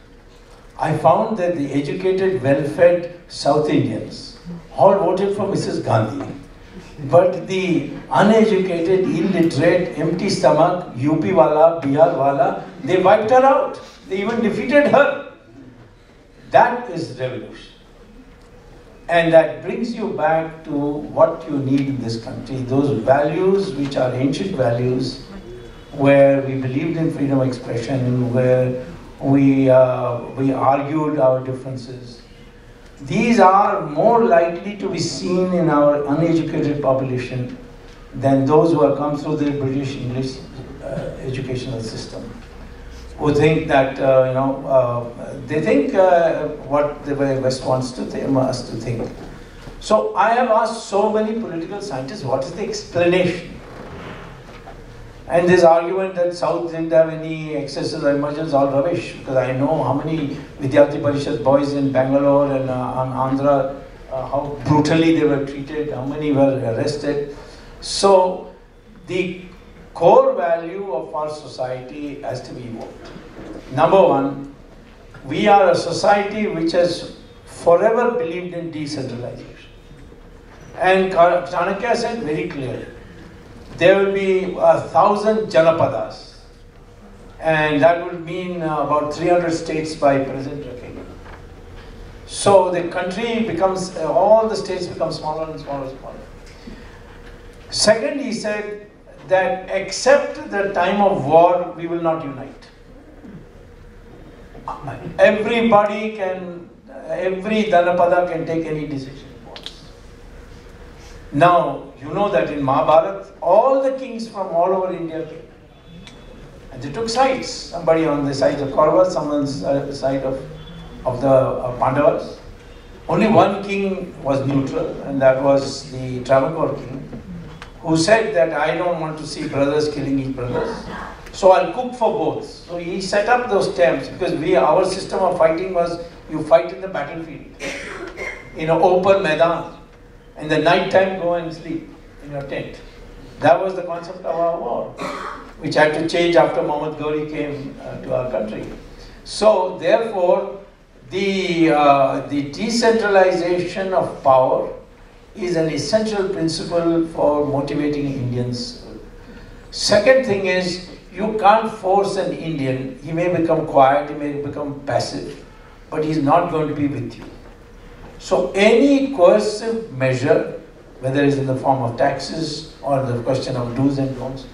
I found that the educated, well-fed South Indians all voted for Mrs. Gandhi. But the uneducated, illiterate, empty stomach, UP wala, Bihar wala, they wiped her out. They even defeated her. That is revolution. And that brings you back to what you need in this country. Those values which are ancient values, where we believed in freedom of expression, where we argued our differences. These are more likely to be seen in our uneducated population than those who have come through the British English educational system, who think that, they think what the West wants us to think. So I have asked so many political scientists, what is the explanation? And this argument that South didn't have any excesses or emergence, all rubbish, because I know how many Vidyarthi Parishad boys in Bangalore and on Andhra, how brutally they were treated, how many were arrested. So the core value of our society has to be evoked. Number one, we are a society which has forever believed in decentralization. And Chanakya said very clearly, there will be 1,000 Janapadas, and that would mean about 300 states by present reckoning. So the country becomes, all the states become smaller and smaller and smaller. Second, he said that except the time of war, we will not unite. Everybody can, every Dhanapada can take any decision. Now, you know that in Mahabharata, all the kings from all over India came. And they took sides. Somebody on the side of Kauravas, someone's the side of the Pandavas. Only one king was neutral, and that was the Travancore king, who said that I don't want to see brothers killing each other, so I'll cook for both. So he set up those terms, because our system of fighting was, you fight in the battlefield, in an open Maidan. In the night time, go and sleep in your tent. That was the concept of our war, which had to change after Muhammad Ghori came to our country. So, therefore, the decentralization of power is an essential principle for motivating Indians. Second thing is, you can't force an Indian. He may become quiet, he may become passive, but he's not going to be with you. So any coercive measure, whether it's in the form of taxes or the question of do's and don'ts,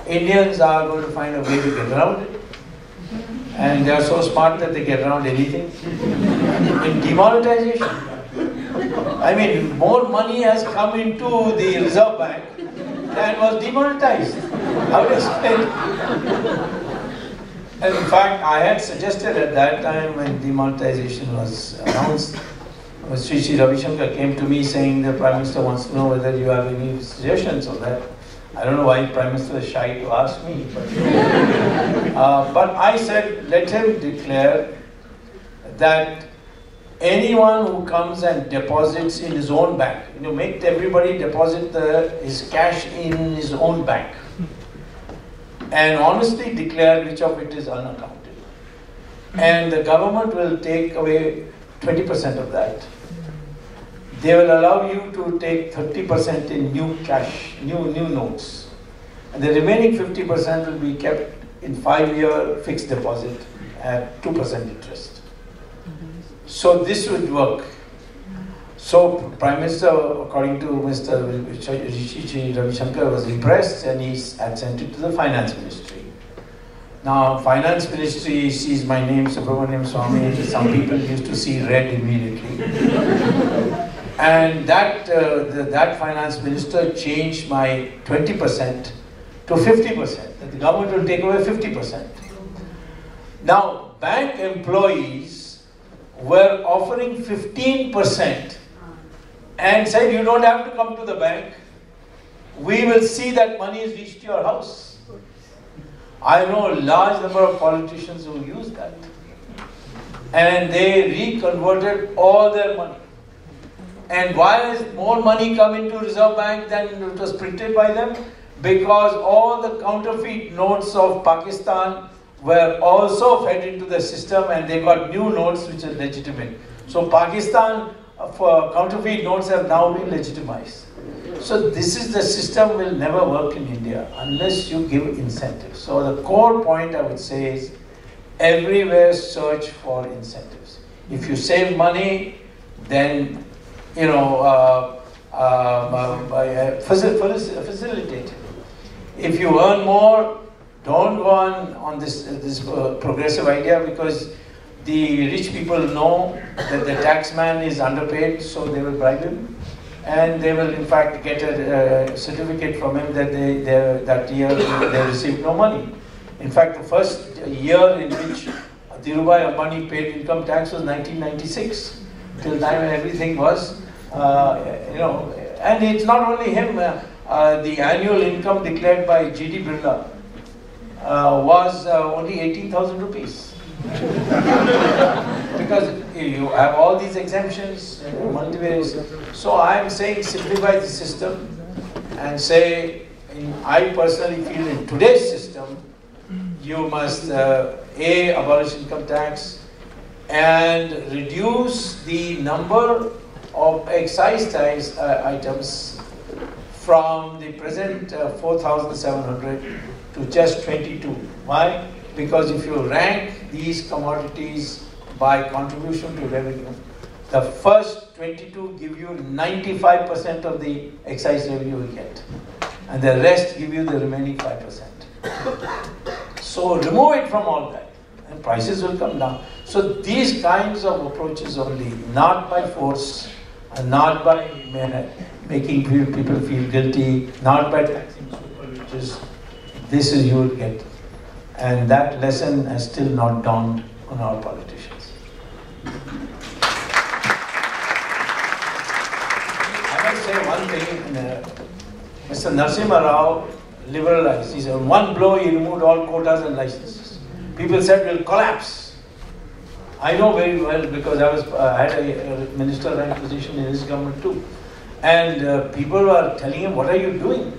Indians are going to find a way to get around it. And they are so smart that they get around anything. In demonetization, I mean, more money has come into the Reserve Bank than was demonetized. How do you explain? And in fact, I had suggested at that time when demonetization was announced, Sri Ravi Shankar came to me saying the Prime Minister wants to know whether you have any suggestions on that. I don't know why the Prime Minister is shy to ask me. But I said, let him declare that anyone who comes and deposits in his own bank, make everybody deposit his cash in his own bank, and honestly declare which of it is unaccounted. And the government will take away 20% of that. They will allow you to take 30% in new cash, new notes. And the remaining 50% will be kept in 5-year fixed deposit at 2% interest. So this would work. So Prime Minister, according to Mr. Ravi Shankar, was impressed and he had sent it to the Finance Ministry. Now, Finance Ministry sees my name, Subramanian Swamy. Some people used to see red immediately. And that Finance Minister changed my 20% to 50%. That the government will take away 50%. Now, bank employees were offering 15% and said, you don't have to come to the bank. We will see that money is reached your house. I know a large number of politicians who use that. And they reconverted all their money. And why has more money come into Reserve Bank than it was printed by them? Because all the counterfeit notes of Pakistan were also fed into the system and they got new notes which are legitimate. So Pakistan for counterfeit notes have now been legitimized. So this is the system will never work in India unless you give incentives. So the core point I would say is everywhere search for incentives. If you save money, then facilitate it. If you earn more, don't go on this progressive idea, because the rich people know that the taxman is underpaid, so they will bribe him, and they will in fact get a certificate from him that that year they received no money. In fact, the first year in which Dhirubhai Ambani paid income tax was 1996. Till time when everything was, and it's not only him. The annual income declared by G.D. Birla was only 18,000 rupees. Because you have all these exemptions, multivarious. So I am saying simplify the system and say, I personally feel in today's system, you must abolish income tax and reduce the number of excise tax items from the present 4,700 to just 22. Why? Because if you rank these commodities by contribution to revenue, the first 22 give you 95% of the excise revenue you get, and the rest give you the remaining 5%. So remove it from all that, and prices will come down. So these kinds of approaches only, not by force, and not by making people feel guilty, not by taxing super riches. This is you will get. And that lesson has still not dawned on our politicians. I must say one thing, Mr. Narasimha Rao liberalized. He said, in one blow he removed all quotas and licenses. People said we'll collapse. I know very well because I had a minister rank position in his government too. And people were telling him, what are you doing?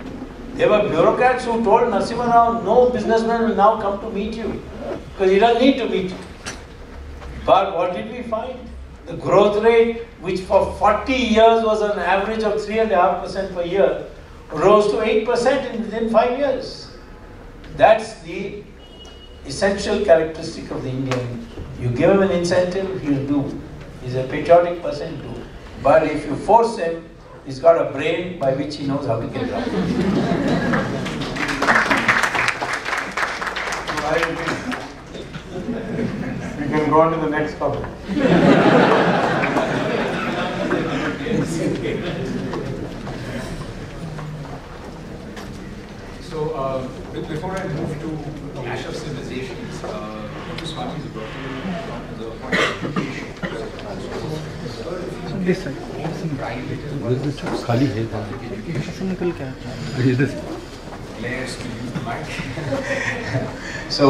There were bureaucrats who told Narasimha Rao, no businessman will now come to meet you because he doesn't need to meet you. But what did we find? The growth rate, which for 40 years was an average of 3.5% per year, rose to 8% within 5 years. That's the essential characteristic of the Indian. You give him an incentive, he'll do. He's a patriotic person, he'll do. But if you force him, he's got a brain by which he knows how to get around. go on to the next topic. So, before I move to Clash of Civilizations, Dr. Swamy is brought to the point of education. This side. Private as well layers to use the mic. So,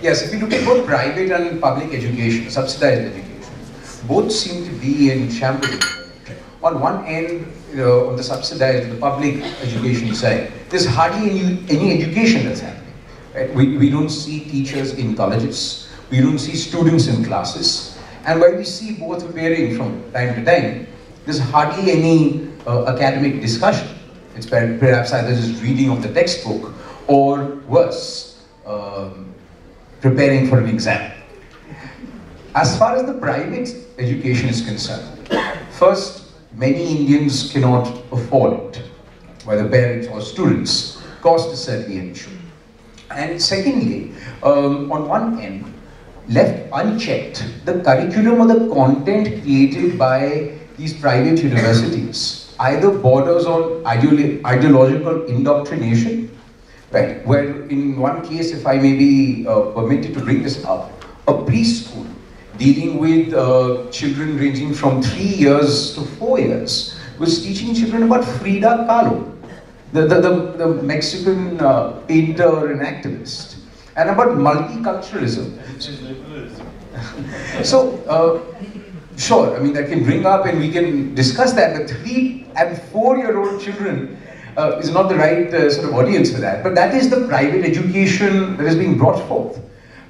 yes, if you look at both private and public education, subsidized education, both seem to be in shambles. On one end, on the subsidized, the public education side, there's hardly any education that's happening. Right? We don't see teachers in colleges, we don't see students in classes, and while we see both appearing from time to time, there's hardly any academic discussion. It's perhaps either just reading of the textbook or worse, preparing for an exam. As far as the private education is concerned, first, many Indians cannot afford it, whether parents or students. Cost is certainly an issue. And secondly, on one end, left unchecked, the curriculum or the content created by these private universities either borders on ideological indoctrination, right? Where in one case, if I may be permitted to bring this up, a preschool dealing with children ranging from 3 years to 4 years was teaching children about Frida Kahlo, the Mexican painter and activist, and about multiculturalism. So, sure, I mean, that can bring up and we can discuss that, but 3 and 4-year-old children is not the right sort of audience for that. But that is the private education that is being brought forth.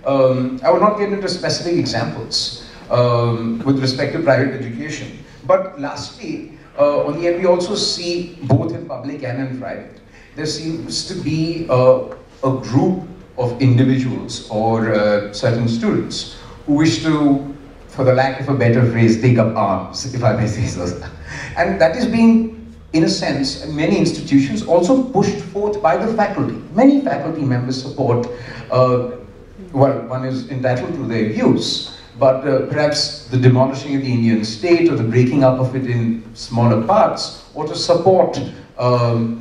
I will not get into specific examples with respect to private education. But lastly, on the end, we also see both in public and in private, there seems to be a group of individuals or certain students who wish to, for the lack of a better phrase, take up arms, if I may say so. And that is being, in a sense, in many institutions, also pushed forth by the faculty. Many faculty members support, well, one is entitled to their views, but perhaps the demolishing of the Indian state or the breaking up of it in smaller parts, or to support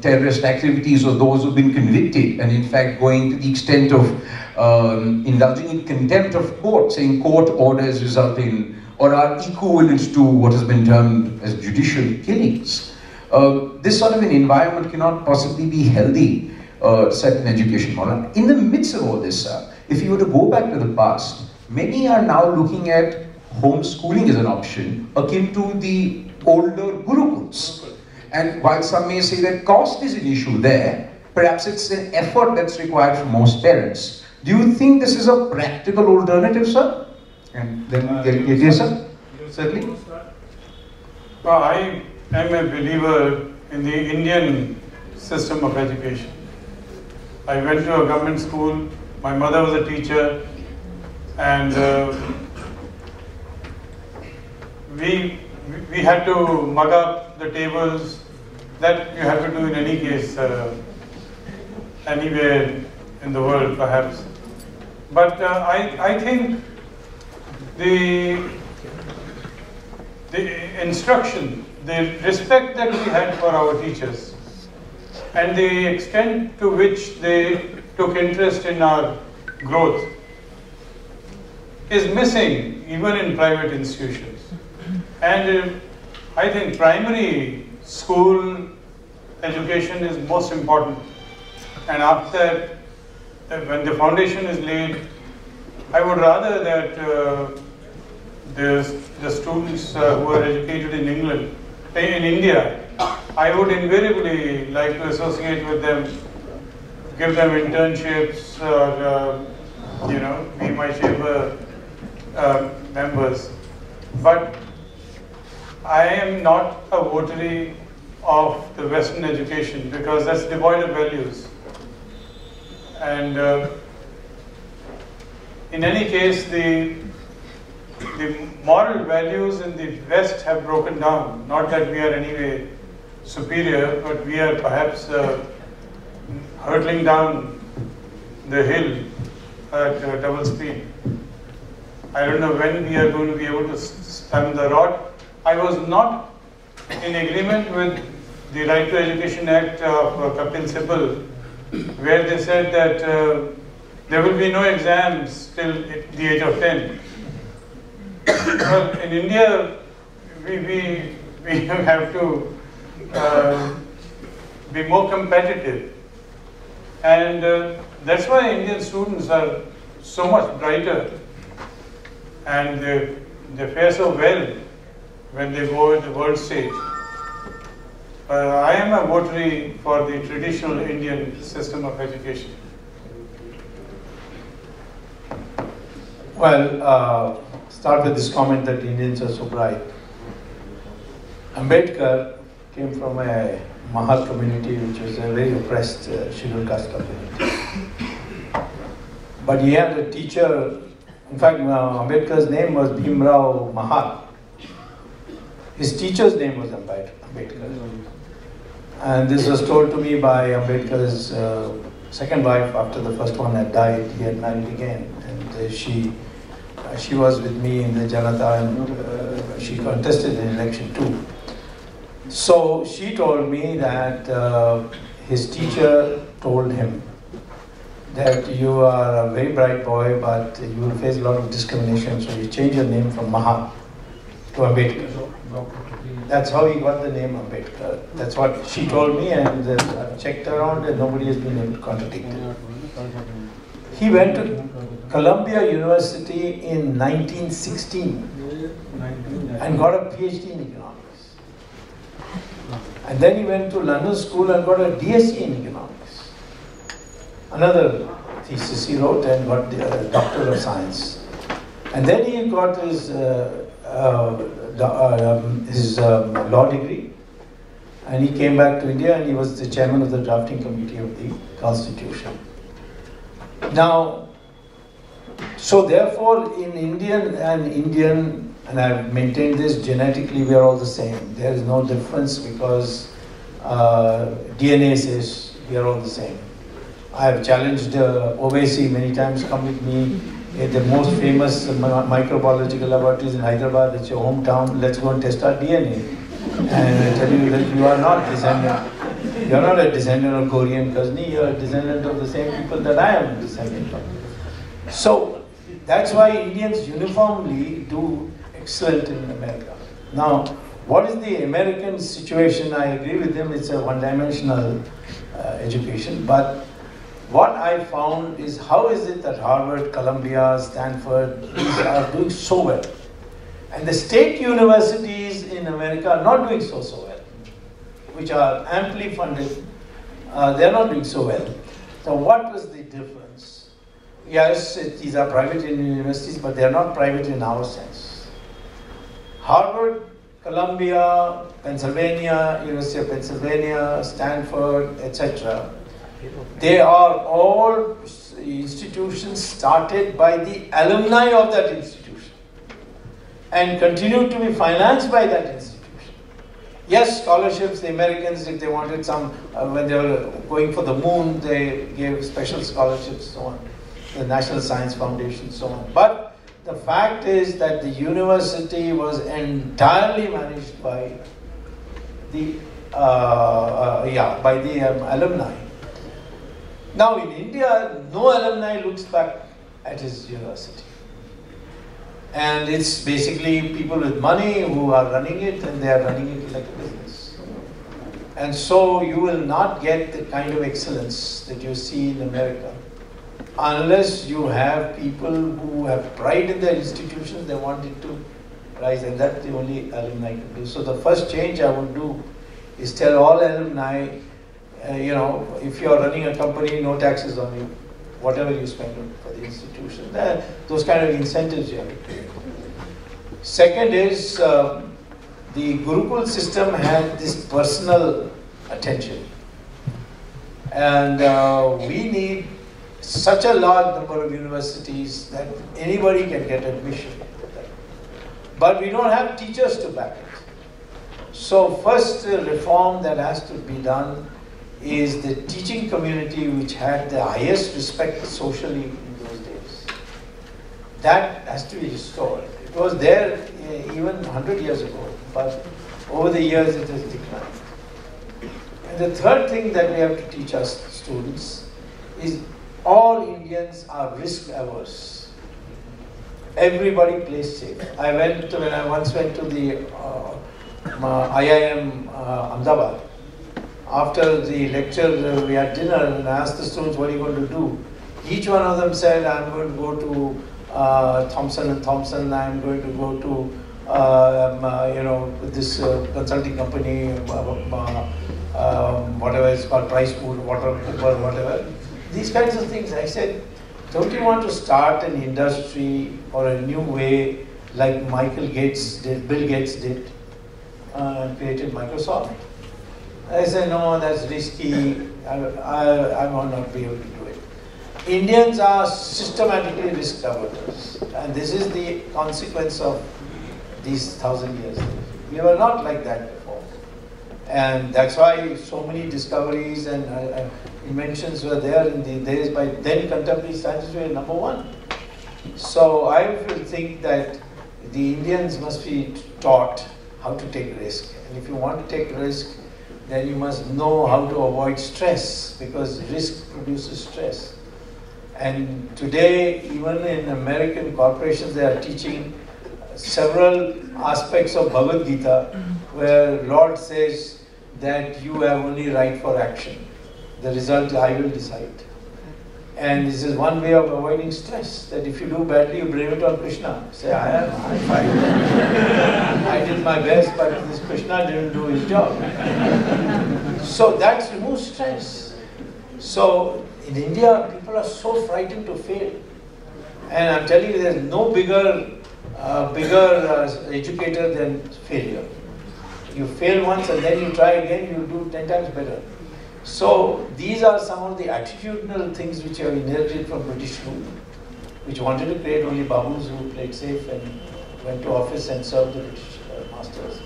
terrorist activities or those who've been convicted, and in fact going to the extent of indulging in contempt of court, saying court orders result in or are equivalent to what has been termed as judicial killings. This sort of an environment cannot possibly be healthy, set in education model. In the midst of all this, if you were to go back to the past, many are now looking at homeschooling as an option akin to the older gurukuls. And while some may say that cost is an issue there, perhaps it's an effort that's required from most parents. Do you think this is a practical alternative, sir? And then K.T.S, sir? Certainly. Well, I am a believer in the Indian system of education. I went to a government school, my mother was a teacher, and we had to mug up the tables that you have to do in any case, anywhere in the world perhaps. But I think the instruction, the respect that we had for our teachers, and the extent to which they took interest in our growth is missing even in private institutions. And I think primary school education is most important. And after that, when the foundation is laid, I would rather that the students who are educated in England, in India, I would invariably like to associate with them, give them internships, or be my chamber members. But I am not a votary of the Western education because that's devoid of values. And in any case, the moral values in the West have broken down. Not that we are anyway superior, but we are perhaps hurtling down the hill at double speed. I don't know when we are going to be able to stem the rot. I was not in agreement with the Right to Education Act of Kapil Sibal, where they said that there will be no exams till the age of 10. Well, in India, we have to be more competitive, and that's why Indian students are so much brighter, and they fare so well when they go at the world stage. I am a votary for the traditional Indian system of education. Well, start with this comment that Indians are so bright. Ambedkar came from a Mahar community, which was a very oppressed scheduled caste community. But he had a teacher, in fact, Ambedkar's name was Bhimrao Mahar. His teacher's name was Ambedkar. And this was told to me by Ambedkar's second wife after the first one had died. He had married again. And she was with me in the Janata, and she contested the election too. So she told me that his teacher told him that you are a very bright boy, but you will face a lot of discrimination, so you change your name from Mahar to Ambedkar. That's how he got the name Ambedkar. That's what she told me, and I've checked around and nobody has been able to contradict it. He went to Columbia University in 1916 and got a PhD in economics. And then he went to London School and got a DSc in economics. Another thesis he wrote and got the Doctor of Science. And then he got his law degree, and he came back to India and he was the chairman of the drafting committee of the Constitution. Now, so therefore in Indian, and I've maintained this, genetically we are all the same. There is no difference because DNA says we are all the same. I have challenged Owaisi many times, come with me at the most famous microbiological laboratories in Hyderabad, it's your hometown, let's go and test our DNA. And I tell you that you are not a descendant of Korean Ghazni, you are a descendant of the same people that I am a descendant of. So that's why Indians uniformly do excellent in America. Now, what is the American situation? I agree with him, it's a one-dimensional education, but what I found is how is it that Harvard, Columbia, Stanford, these are doing so well? And the state universities in America are not doing so well, which are amply funded, they are not doing so well. So what was the difference? Yes, these are private universities, but they are not private in our sense. Harvard, Columbia, Pennsylvania, University of Pennsylvania, Stanford, etc. They are all institutions started by the alumni of that institution and continue to be financed by that institution. Yes, scholarships, the Americans, if they wanted some, when they were going for the moon, they gave special scholarships, so on, the National Science Foundation, so on. But the fact is that the university was entirely managed by the alumni. Now in India, no alumni looks back at his university. And it's basically people with money who are running it, and they are running it like a business. And so you will not get the kind of excellence that you see in America unless you have people who have pride in their institutions, they want it to rise, and that's the only alumni can do. So the first change I would do is tell all alumni, if you are running a company, no taxes on you, whatever you spend for the institution. Those kind of incentives you have to pay. Second is, the Gurukul system had this personal attention. And we need such a large number of universities that anybody can get admission. But we don't have teachers to back it. So first reform that has to be done is the teaching community, which had the highest respect socially in those days. that has to be restored. It was there even 100 years ago, but over the years it has declined. And the third thing that we have to teach our students is all Indians are risk averse. Everybody plays safe. When I once went to the IIM Ahmedabad, after the lecture we had dinner and I asked the students, what are you going to do? Each one of them said, I'm going to go to Thompson & Thompson, I'm going to go to this consulting company, whatever it's called, Pricewaterhouse, whatever. These kinds of things. I said, don't you want to start an industry or a new way like Bill Gates did, created Microsoft? I said, no, that's risky, I will not be able to do it. Indians are systematically risk averse, and this is the consequence of these 1,000 years. We were not like that before. And that's why so many discoveries and inventions were there in the days by then contemporary scientists were number one. So I will think that the Indians must be taught how to take risk. And if you want to take risk, then you must know how to avoid stress, because risk produces stress. And today, even in American corporations, they are teaching several aspects of Bhagavad Gita, where Lord says that you have only right for action. The result I will decide. And this is one way of avoiding stress, that if you do badly, you blame it on Krishna. Say, I'm fine. I did my best, but this Krishna didn't do his job. So that removes stress. So in India, people are so frightened to fail. And I'm telling you, there's no bigger educator than failure. You fail once and then you try again, you do 10 times better. So these are some of the attitudinal things which are inherited from British rule, which wanted to create only babus who played safe and went to office and served the British masters.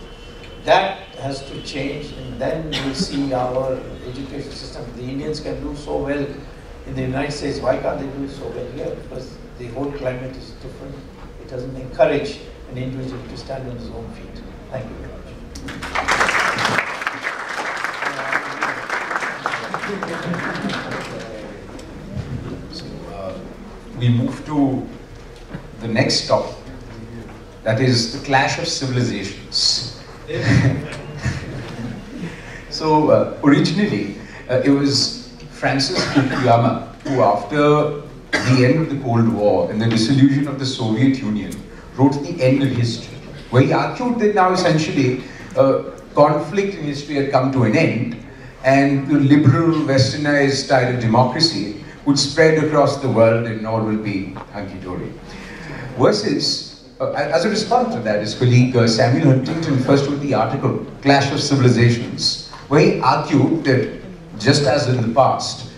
That has to change, and then we'll see our education system. The Indians can do so well in the United States. Why can't they do so well here? Because the whole climate is different. It doesn't encourage an individual to stand on his own feet. Thank you very much. So we move to the next topic, that is the clash of civilizations. So originally it was Francis Fukuyama who, after the end of the Cold War and the dissolution of the Soviet Union, wrote The End of History, where he argued that now essentially conflict in history had come to an end, and the liberal, westernized style of democracy would spread across the world and all will be hunky-dory. Versus, as a response to that, his colleague Samuel Huntington first wrote the article, Clash of Civilizations, where he argued that, just as in the past,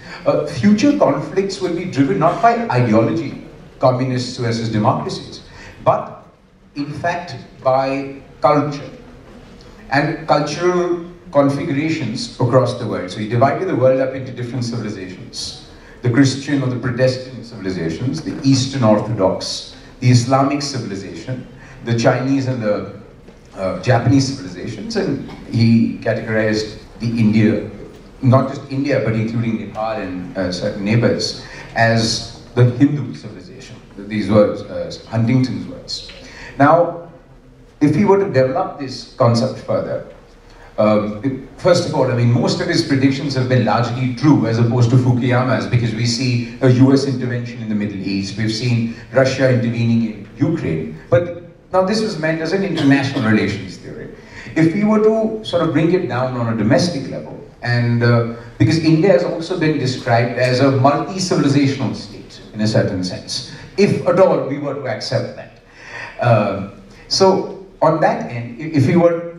future conflicts will be driven not by ideology, communists versus democracies, but in fact by culture and cultural configurations across the world. So he divided the world up into different civilizations. The Christian or the Protestant civilizations, the Eastern Orthodox, the Islamic civilization, the Chinese and the Japanese civilizations, and he categorized the India, not just India, but including Nepal and certain neighbors, as the Hindu civilization. These words, Huntington's words. Now, if we were to develop this concept further, first of all, I mean, most of his predictions have been largely true as opposed to Fukuyama's, because we see a US intervention in the Middle East, we've seen Russia intervening in Ukraine, but now this was meant as an international relations theory. If we were to sort of bring it down on a domestic level, and because India has also been described as a multi-civilizational state in a certain sense, if at all we were to accept that. So on that end, if we were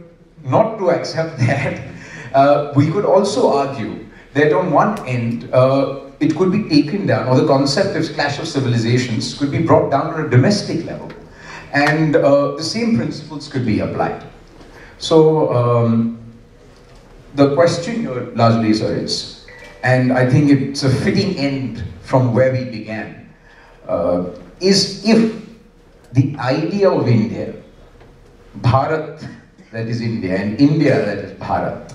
not to accept that, we could also argue that on one end, it could be taken down, or the concept of clash of civilizations could be brought down on a domestic level, and the same principles could be applied. So the question here largely, sir, is, and I think it's a fitting end from where we began, is if the idea of India, Bharat, that is India, and India, that is Bharat,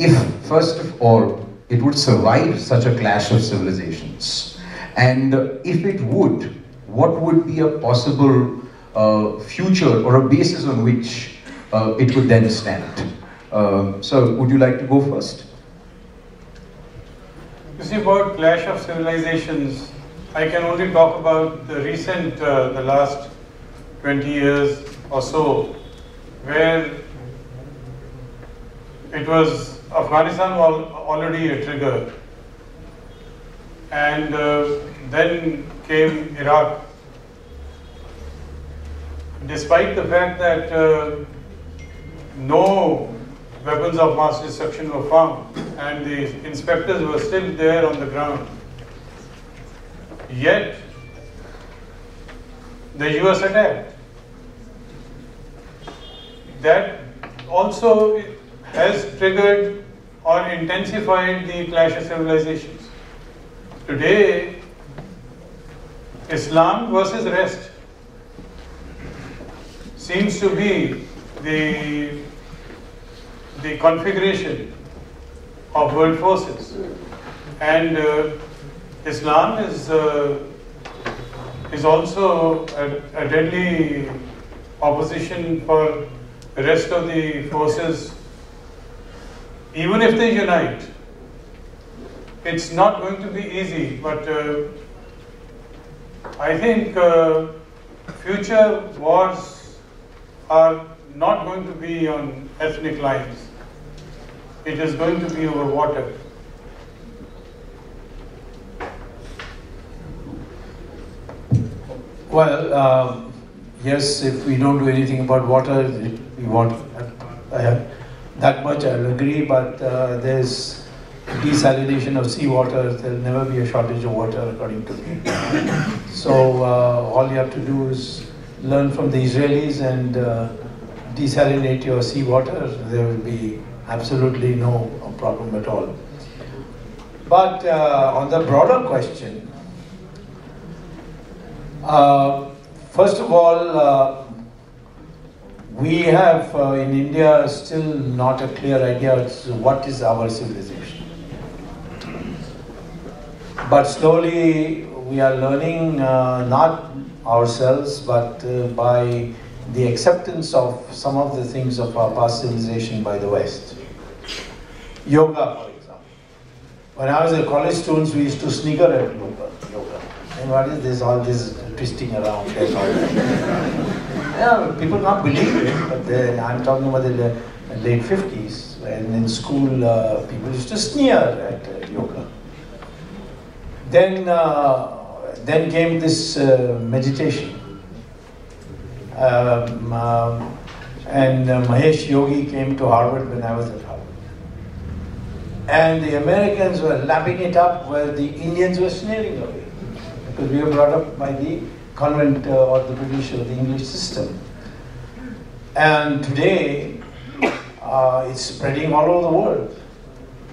if first of all it would survive such a clash of civilizations, and if it would, what would be a possible future or a basis on which it would then stand? So, would you like to go first? You see, about clash of civilizations, I can only talk about the recent, the last 20 years or so, where it was Afghanistan was already a trigger, and then came Iraq. Despite the fact that no weapons of mass destruction were found and the inspectors were still there on the ground, yet the US attacked. That also has triggered or intensified the clash of civilizations. Today, Islam versus rest seems to be the configuration of world forces, and Islam is also a deadly opposition for the rest of the forces. Even if they unite, it's not going to be easy, but I think future wars are not going to be on ethnic lines. It is going to be over water. Well, yes, if we don't do anything about water, we want that much I'll agree, but there's desalination of seawater. There'll never be a shortage of water, according to me. So all you have to do is learn from the Israelis and desalinate your seawater. There will be absolutely no problem at all. But on the broader question, first of all, we have in India still not a clear idea as what is our civilization. But slowly we are learning, not ourselves, but by the acceptance of some of the things of our past civilization by the West. Yoga, for example. When I was a college student, we used to snigger at yoga. And what is this, all this twisting around and all that? Yeah, people can't believe it, but I'm talking about the late 50s, when in school people used to sneer at yoga. Then came this meditation. And Mahesh Yogi came to Harvard when I was at Harvard. And the Americans were lapping it up where the Indians were sneering away. Because we were brought up by the convent or the British or the English system. And today, it's spreading all over the world.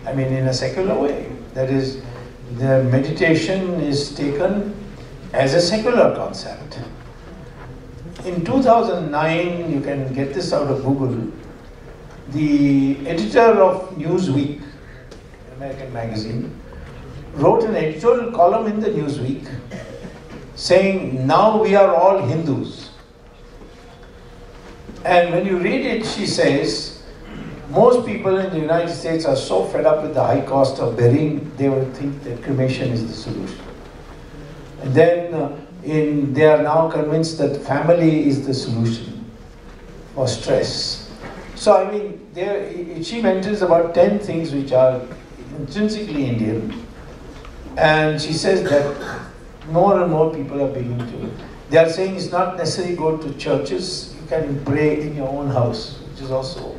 I mean, in a secular way. That is, the meditation is taken as a secular concept. In 2009, you can get this out of Google, the editor of Newsweek, American magazine, wrote an editorial column in the Newsweek saying, now we are all Hindus. And when you read it, she says, most people in the United States are so fed up with the high cost of burying, they will think that cremation is the solution. And then they are now convinced that family is the solution for stress. So I mean, she mentions about 10 things which are intrinsically Indian, and she says that more and more people are beginning to. They are saying it's not necessary go to churches, you can pray in your own house, which is also.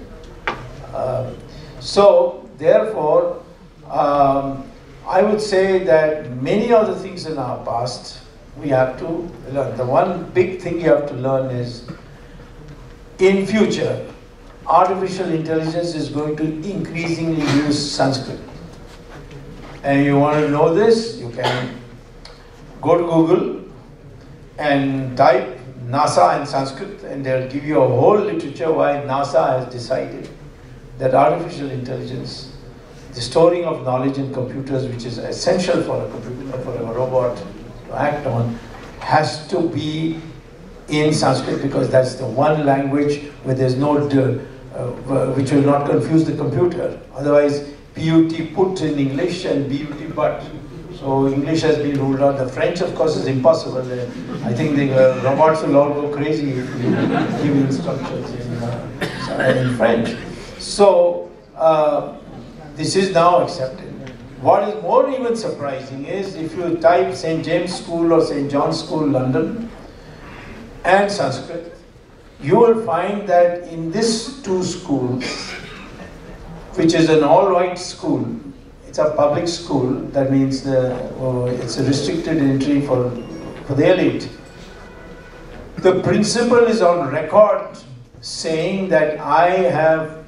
So therefore, I would say that many of the things in our past, we have to learn. The one big thing you have to learn is, in future, artificial intelligence is going to increasingly use Sanskrit. And you want to know this, you can go to Google and type NASA and Sanskrit, and they'll give you a whole literature why NASA has decided that artificial intelligence, the storing of knowledge in computers, which is essential for a computer, for a robot to act on, has to be in Sanskrit, because that's the one language where there's no, which will not confuse the computer. Otherwise, PUT put in English and BUT but. So English has been ruled out. The French, of course, is impossible. I think the robots will all go crazy if you give instructions in French. So this is now accepted. What is more even surprising is if you type St. James School or St. John's School, London, and Sanskrit, you will find that in these two schools, which is an all-white school, it's a public school, that means it's a restricted entry for the elite. The principal is on record saying that I have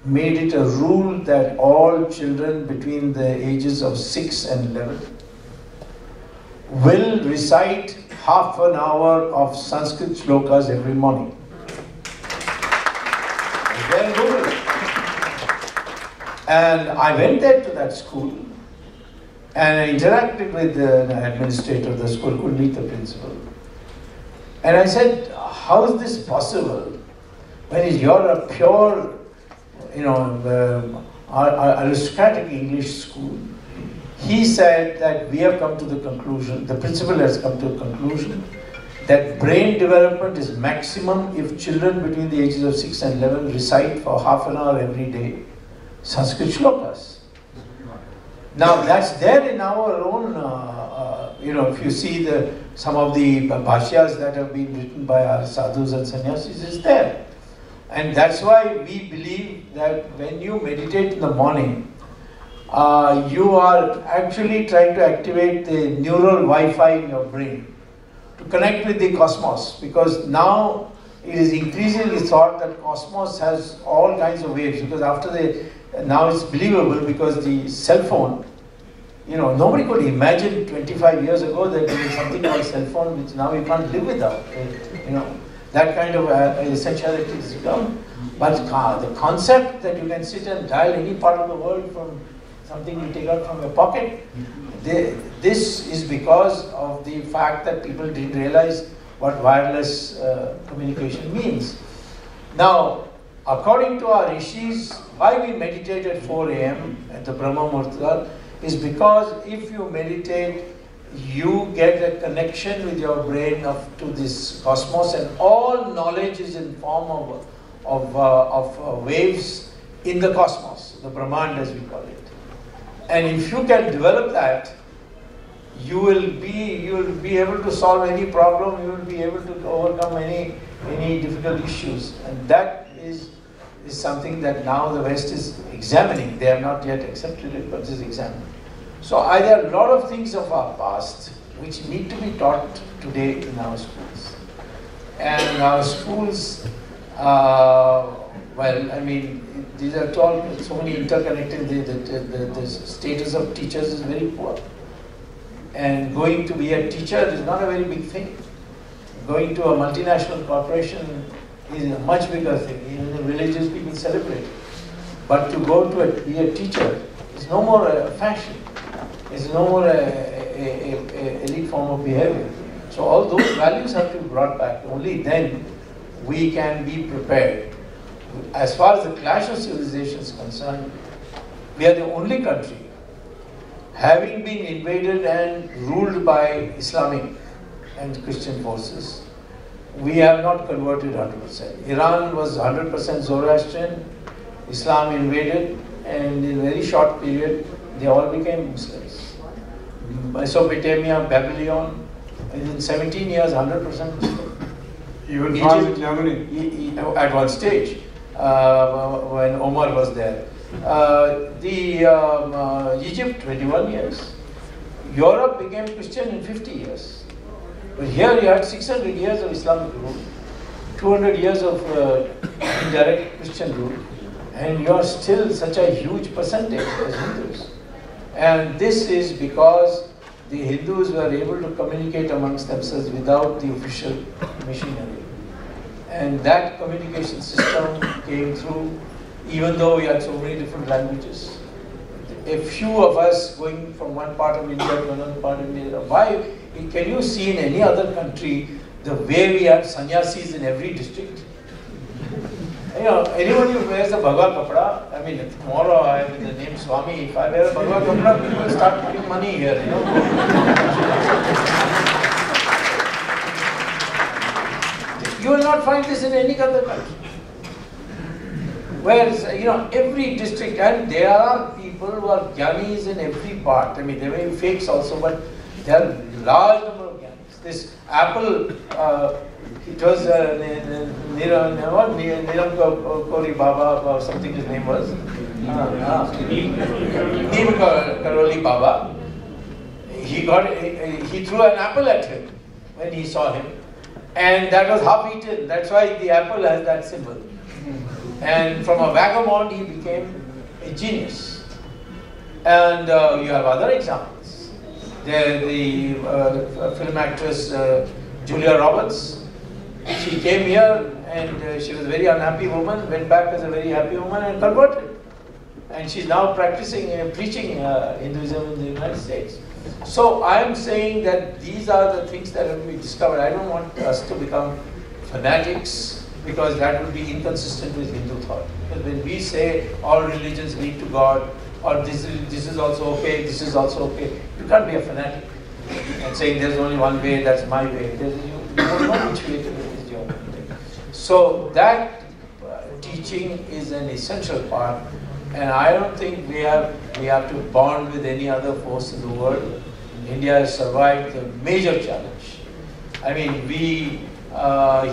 made it a rule that all children between the ages of 6 and 11 will recite half an hour of Sanskrit shlokas every morning. Then Google it. And I went there to that school and I interacted with the administrator of the school, couldn't meet the principal. And I said, how is this possible when you're a pure, aristocratic English school? He said that we have come to the conclusion, the principal has come to a conclusion, that brain development is maximum if children between the ages of 6 and 11 recite for half an hour every day Sanskrit shlokas. Now that's there in our own, if you see some of the bhashyas that have been written by our sadhus and sannyasis, is there. And that's why we believe that when you meditate in the morning, you are actually trying to activate the neural Wi-Fi in your brain to connect with the cosmos, because now it is increasingly thought that cosmos has all kinds of waves, because now it's believable because the cell phone, nobody could imagine 25 years ago that there was something called cell phone which now you can't live without, that kind of essentiality has come. But the concept that you can sit and dial any part of the world from something you take out from your pocket, this is because of the fact that people didn't realize what wireless communication means. Now, according to our rishis, why we meditate at 4 a.m. at the Brahma Muhurta is because if you meditate, you get a connection with your brain to this cosmos, and all knowledge is in form of waves in the cosmos, the Brahmand as we call it. And if you can develop that, you will be able to solve any problem, you will be able to overcome any difficult issues. And that is something that now the West is examining. They have not yet accepted it, but is examining. So there are a lot of things of our past which need to be taught today in our schools. And our schools, these are all so many interconnected, the status of teachers is very poor. And going to be a teacher is not a very big thing. Going to a multinational corporation is a much bigger thing. Even in villages people celebrate. But to go to be a teacher is no more a fashion. It's no more a elite form of behavior. So all those values have to be brought back. Only then we can be prepared. As far as the clash of civilizations is concerned, we are the only country having been invaded and ruled by Islamic and Christian forces. We have not converted 100%. Iran was 100% Zoroastrian, Islam invaded, and in a very short period, they all became Muslims. Mesopotamia, Babylon, in 17 years, 100% Muslim. Even France and Germany? At one stage, when Omar was there. Egypt, 21 years. Europe became Christian in 50 years. But here you had 600 years of Islamic rule, 200 years of indirect Christian rule, and you are still such a huge percentage as Hindus. And this is because the Hindus were able to communicate amongst themselves without the official machinery. And that communication system came through, even though we had so many different languages. A few of us going from one part of India to another part of India. Why? Can you see in any other country the way we have sannyasis in every district? You know, anyone who wears a Bhagwa Kapda, I mean, tomorrow I have the name Swamy, if I wear a Bhagwa Kapda, people will start putting money here, you know. You will not find this in any other country. Whereas, you know, every district, and there are people who are Gyanis in every part. I mean, there may be fakes also, but there are large number of Gyanis. This Apple, it was Niram Kori Baba or something his name was. Neem Karoli Baba. He threw an apple at him when he saw him. And that was half eaten. That's why the apple has that symbol. And from a vagabond, he became a genius. And you have other examples. The film actress Julia Roberts, she came here and she was a very unhappy woman, went back as a very happy woman and converted. And she's now practicing, preaching Hinduism in the United States. So I am saying that these are the things that have to be discovered. I don't want us to become fanatics, because that would be inconsistent with Hindu thought. Because when we say all religions lead to God, or this is also okay, this is also okay, you can't be a fanatic and saying there's only one way, that's my way. You don't know which way is your way. So that teaching is an essential part, and I don't think we have to bond with any other force in the world. India has survived the major challenge. I mean, he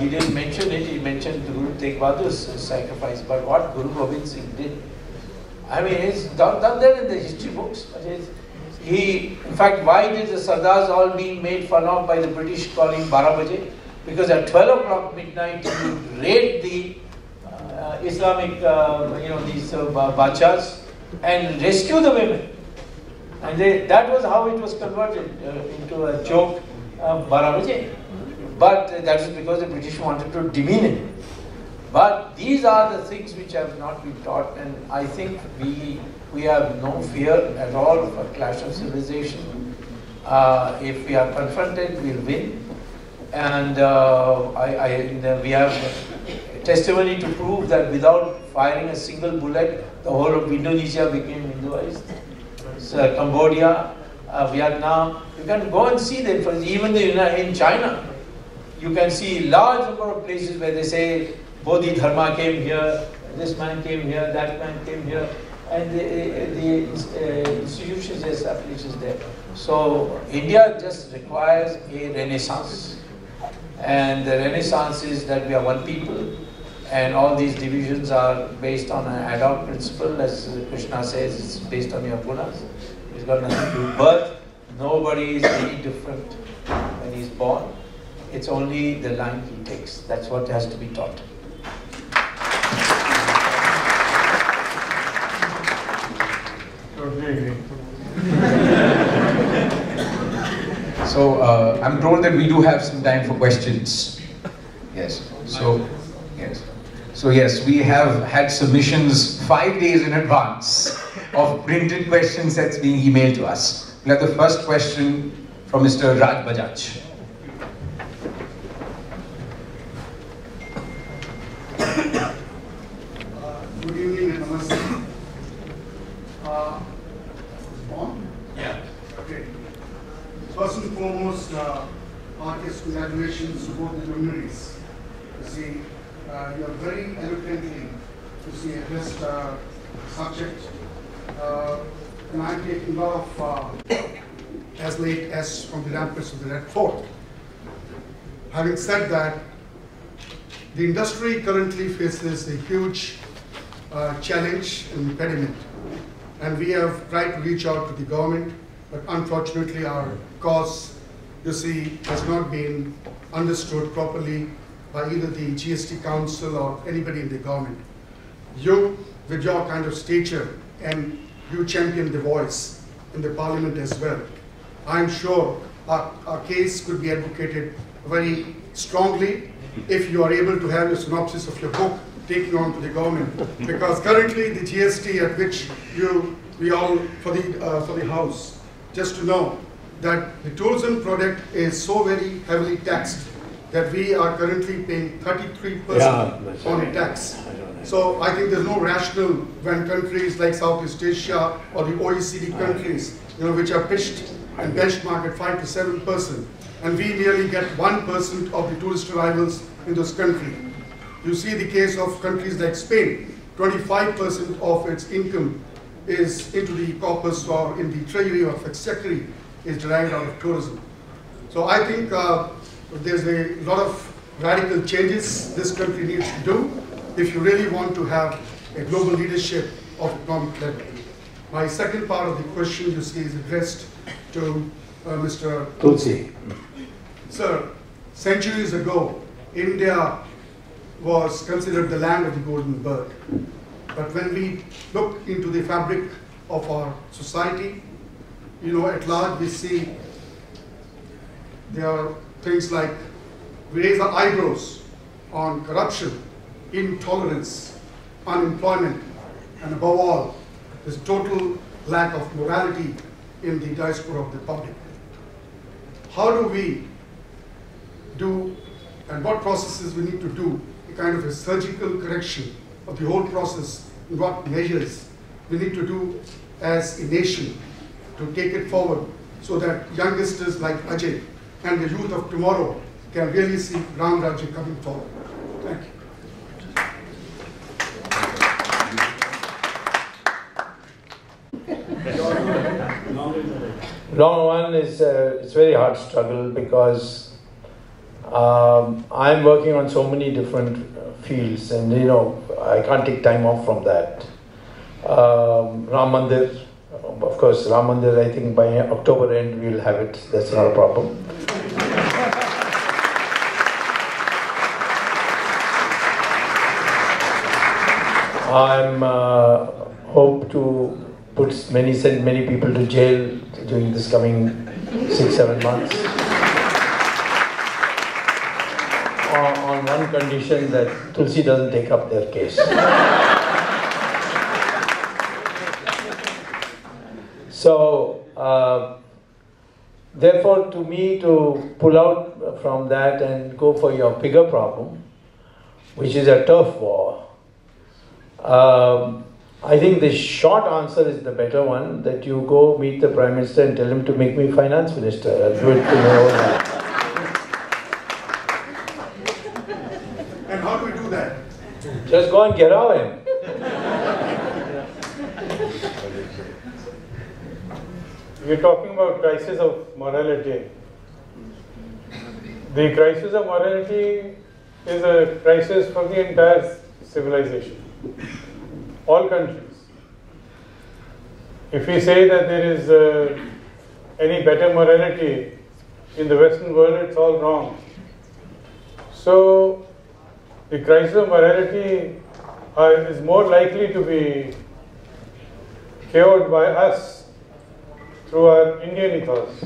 didn't mention it, he mentioned Guru Tegh Bahadur's sacrifice, but what Guru Gobind Singh did, I mean, it's done there in the history books. In fact, why did the Sardars all being made fun of by the British calling 12 baje? Because at 12 o'clock midnight, you would raid the Islamic, these Bachas and rescue the women. And that was how it was converted into a joke, 12 baje. But that is because the British wanted to demean it. But these are the things which have not been taught, and I think we have no fear at all of a clash of civilization. If we are confronted, we'll win. And we have testimony to prove that without firing a single bullet, the whole of Indonesia became Hinduized. So Cambodia, Vietnam, you can go and see them. Even in China, you can see large number of places where they say Bodhi Dharma came here, this man came here, that man came here, and the institutions established there. So India just requires a renaissance, and the renaissance is that we are one people, and all these divisions are based on an ad hoc principle, as Krishna says, it's based on your gunas. It's got nothing to do with birth. Nobody is any different when he's born. It's only the line he takes. That's what has to be taught. Totally agree. So I'm told that we do have some time for questions. Yes. So yes, we have had submissions 5 days in advance of printed question sets being emailed to us. We have the first question from Mr. Raj Bajaj. Good evening and namaste. On? Yeah. Okay. First and foremost, artists, congratulations to both the luminaries. You see, you are very eloquently addressed subject. And I'm taking off as late as from the ramparts of the Red Fort. Having said that, the industry currently faces a huge challenge and impediment. And we have tried to reach out to the government, but unfortunately our cause, you see, has not been understood properly by either the GST Council or anybody in the government. You, with your kind of stature, and you champion the voice in the parliament as well. I'm sure our case could be advocated very strongly if you are able to have a synopsis of your book taken on to the government. Because currently the GST at which we all, for the House, just to know that the tourism product is so very heavily taxed that we are currently paying 33% on tax. So I think there's no rational when countries like Southeast Asia or the OECD countries, which are pitched and benchmarked at 5 to 7%, and we nearly get 1% of the tourist arrivals in those countries. You see the case of countries like Spain, 25% of its income is into the corpus or in the treasury or exchequer is derived out of tourism. So I think there's a lot of radical changes this country needs to do if you really want to have a global leadership of economic level. My second part of the question, you see, is addressed to Mr. Tulsi. Sir, centuries ago, India was considered the land of the golden bird. But when we look into the fabric of our society, at large we see there are things like we raise our eyebrows on corruption, intolerance, unemployment, and above all, there's total lack of morality in the diaspora of the public. How do we do, and what processes we need to do, a kind of a surgical correction of the whole process, and what measures we need to do as a nation to take it forward so that youngsters like Ajay and the youth of tomorrow can really see Ram Rajya coming forward. Thank you. Long one is it's very hard struggle because I'm working on so many different fields, and I can't take time off from that. Ram Mandir, of course, Ram Mandir, I think by October end we'll have it. That's not a problem. I'm hope to send many people to jail during this coming 6-7 months. On one condition, that Tulsi doesn't take up their case. So, therefore, to me, to pull out from that and go for your bigger problem, which is a turf war, I think the short answer is the better one, that you go meet the Prime Minister and tell him to make me Finance Minister. I'll do it to my own hand. And how do we do that? Just go and get out him. We're talking about crisis of morality. The crisis of morality is a crisis for the entire civilization, all countries. If we say that there is any better morality in the Western world, it's all wrong. So, the crisis of morality is more likely to be cured by us through our Indian ethos.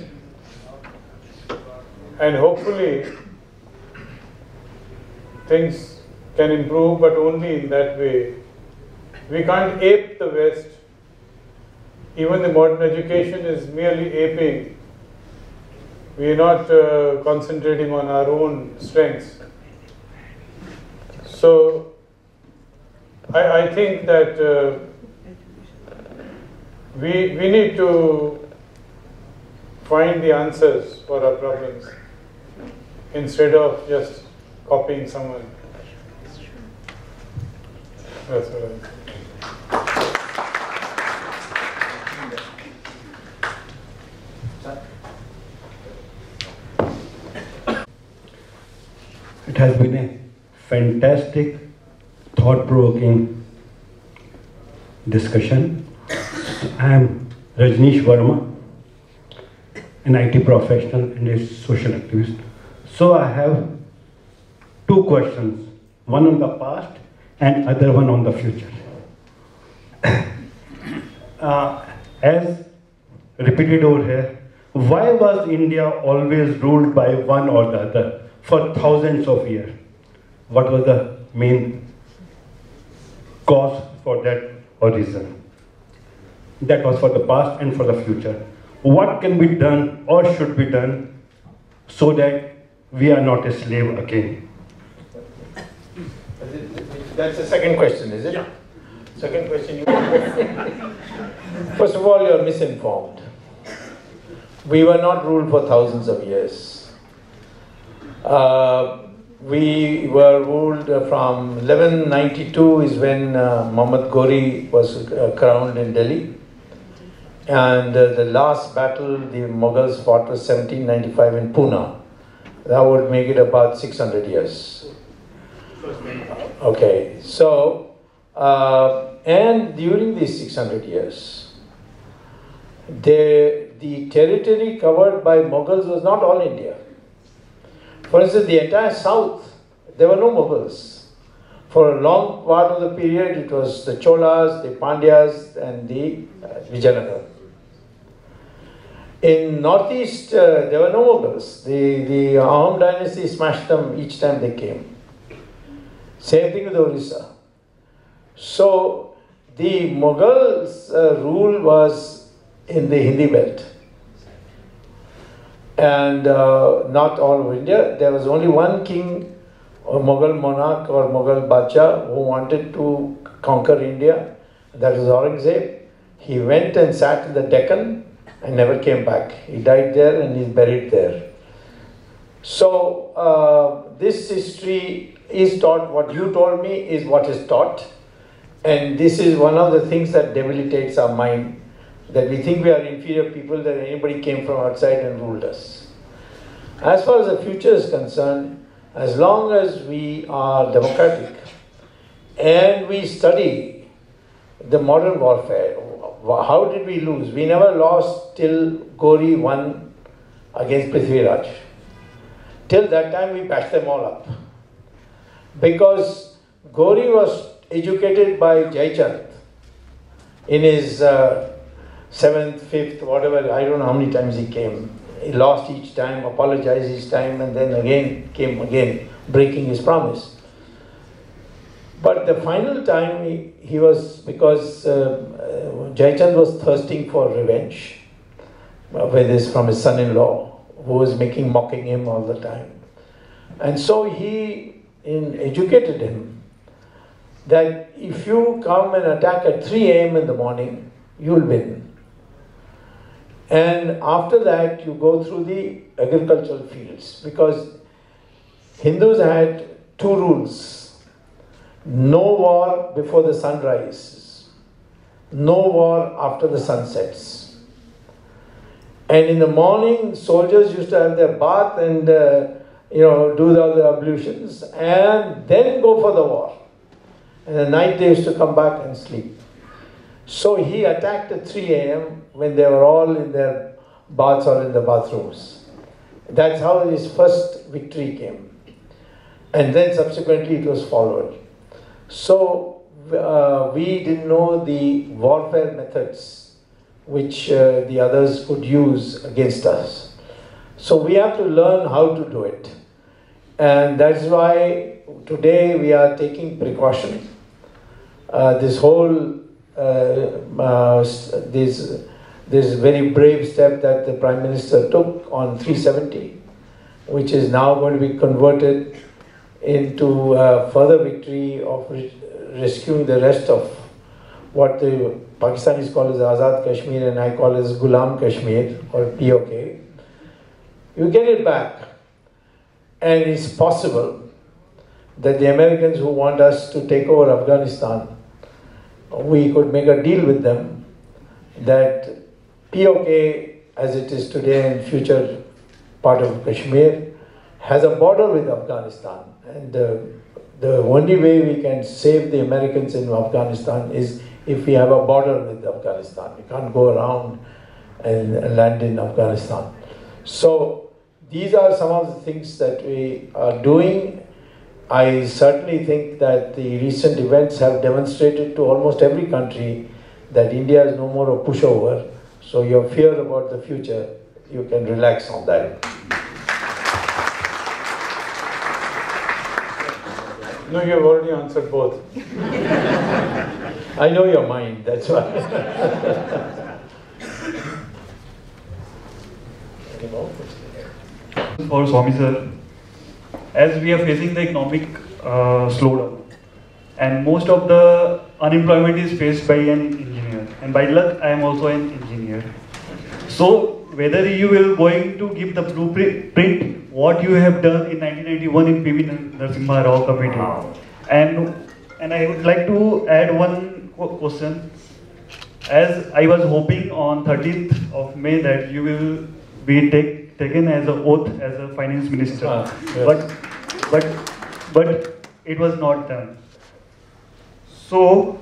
And hopefully things can improve, but only in that way. We can't ape the West. Even the modern education is merely aping. We are not concentrating on our own strengths. So I think that we need to find the answers for our problems instead of just copying someone. That's what I think. It has been a fantastic, thought-provoking discussion. I am Rajneesh Verma, an IT professional and a social activist. So I have two questions, one on the past and other one on the future. As repeated over here, Why was India always ruled by one or the other for thousands of years? What was the main cause for that or reason? That was for the past and for the future. What can be done or should be done so that we are not a slave again? That's the second question, is it? Yeah. Second question. First of all, you are misinformed. We were not ruled for thousands of years. We were ruled from 1192 is when Muhammad Ghori was crowned in Delhi. And the last battle the Mughals fought was 1795 in Pune. That would make it about 600 years. Okay, so, and during these 600 years, the territory covered by Mughals was not all India. For instance, the entire south, there were no Mughals. For a long part of the period, it was the Cholas, the Pandyas, and the Vijayanagar. In northeast, there were no Mughals. The Ahom dynasty smashed them each time they came. Same thing with Orissa. So, the Mughals' rule was in the Hindi belt. And not all of India. There was only one king, or Mughal monarch or Mughal Badshah, who wanted to conquer India. That was Aurangzeb. He went and sat in the Deccan and never came back. He died there and he's buried there. So, this history is taught, what you told me is what is taught. And this is one of the things that debilitates our mind, that we think we are inferior people, that anybody came from outside and ruled us. As far as the future is concerned, as long as we are democratic and we study the modern warfare, how did we lose? We never lost till Ghori won against Prithviraj. Till that time we bashed them all up. Because Ghori was educated by Jaichand in his 7th, 5th, whatever, I don't know how many times he came. He lost each time, apologized each time, and then again came again, breaking his promise. But the final time he was, because Jaichand was thirsting for revenge from his son-in-law, who was mocking him all the time. And so he educated him that if you come and attack at 3 a.m. in the morning, you will win. And after that, you go through the agricultural fields, because Hindus had 2 rules. No war before the sun rises. No war after the sun sets. And in the morning, soldiers used to have their bath and do the other ablutions and then go for the war. And at night they used to come back and sleep. So he attacked at 3 a.m. when they were all in their baths or in the bathrooms. That's how his first victory came. And then subsequently it was followed. So we didn't know the warfare methods which the others could use against us. So we have to learn how to do it. And that's why today we are taking precaution. This whole this very brave step that the Prime Minister took on 370, which is now going to be converted into further victory of rescuing the rest of what the Pakistanis call as Azad Kashmir and I call as Ghulam Kashmir or POK. You get it back. And it's possible that the Americans who want us to take over Afghanistan, we could make a deal with them that POK, as it is today and future part of Kashmir, has a border with Afghanistan. And the only way we can save the Americans in Afghanistan is if we have a border with Afghanistan. We can't go around and land in Afghanistan. So these are some of the things that we are doing. I certainly think that the recent events have demonstrated to almost every country that India is no more a pushover. So your fear about the future you can relax on that. No, you have already answered both. I know your mind, that's why. For Swamy sir, as we are facing the economic slowdown, and most of the unemployment is faced by an engineer, and by luck I am also an engineer. So whether you will going to give the blueprint what you have done in 1991 in P.V. Narasimha Rao committee, and I would like to add one question. As I was hoping on 13th of May that you will be taken as an oath as a finance minister, yes. but it was not done. So,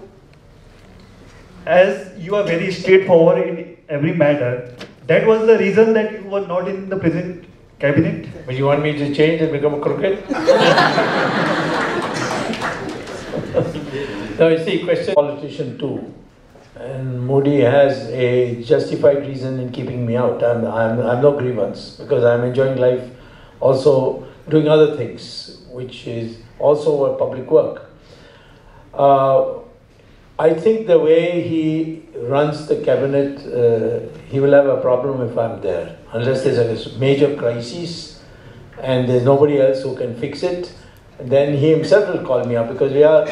as you are very straightforward in every matter, that was the reason that you were not in the present cabinet. But you want me to change and become a crooked? No, you see, question politician too. And Modi has a justified reason in keeping me out. I'm no grievance because I'm enjoying life, also doing other things, which is also a public work. I think the way he runs the cabinet, he will have a problem if I'm there. Unless there's a major crisis and there's nobody else who can fix it, then he himself will call me up because we are,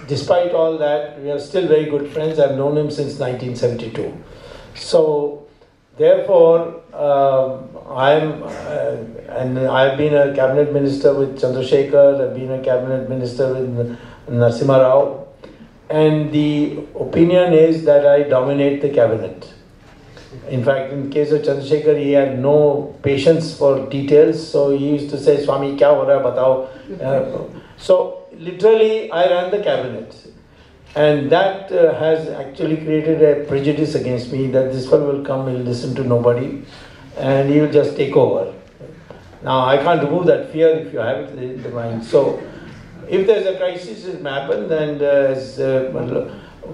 despite all that, we are still very good friends. I've known him since 1972. So, therefore, and I've been a cabinet minister with Chandrasekhar, I've been a cabinet minister with Narasimha Rao, and the opinion is that I dominate the cabinet. In fact, in case of Chandrasekhar, he had no patience for details, so he used to say, Swami, kya ho raha hai, batao. So, literally, I ran the cabinet. And that has actually created a prejudice against me that this fellow will come, he'll listen to nobody, and he will just take over. Now, I can't remove that fear if you have it in the mind. So, if there's a crisis, it will happen, and as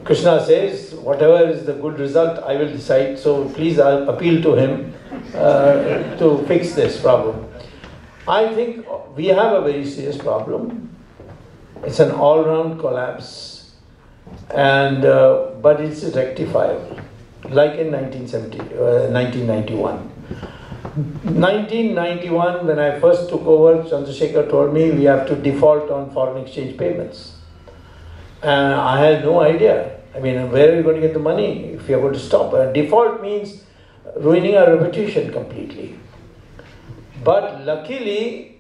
Krishna says, whatever is the good result, I will decide. So please, I'll appeal to him to fix this problem. I think we have a very serious problem. It's an all-round collapse, and but it's rectifiable, like in 1991. 1991, when I first took over, Chandrasekhar told me we have to default on foreign exchange payments. And I had no idea. I mean, where are we going to get the money if we are going to stop? Default means ruining our reputation completely. But luckily,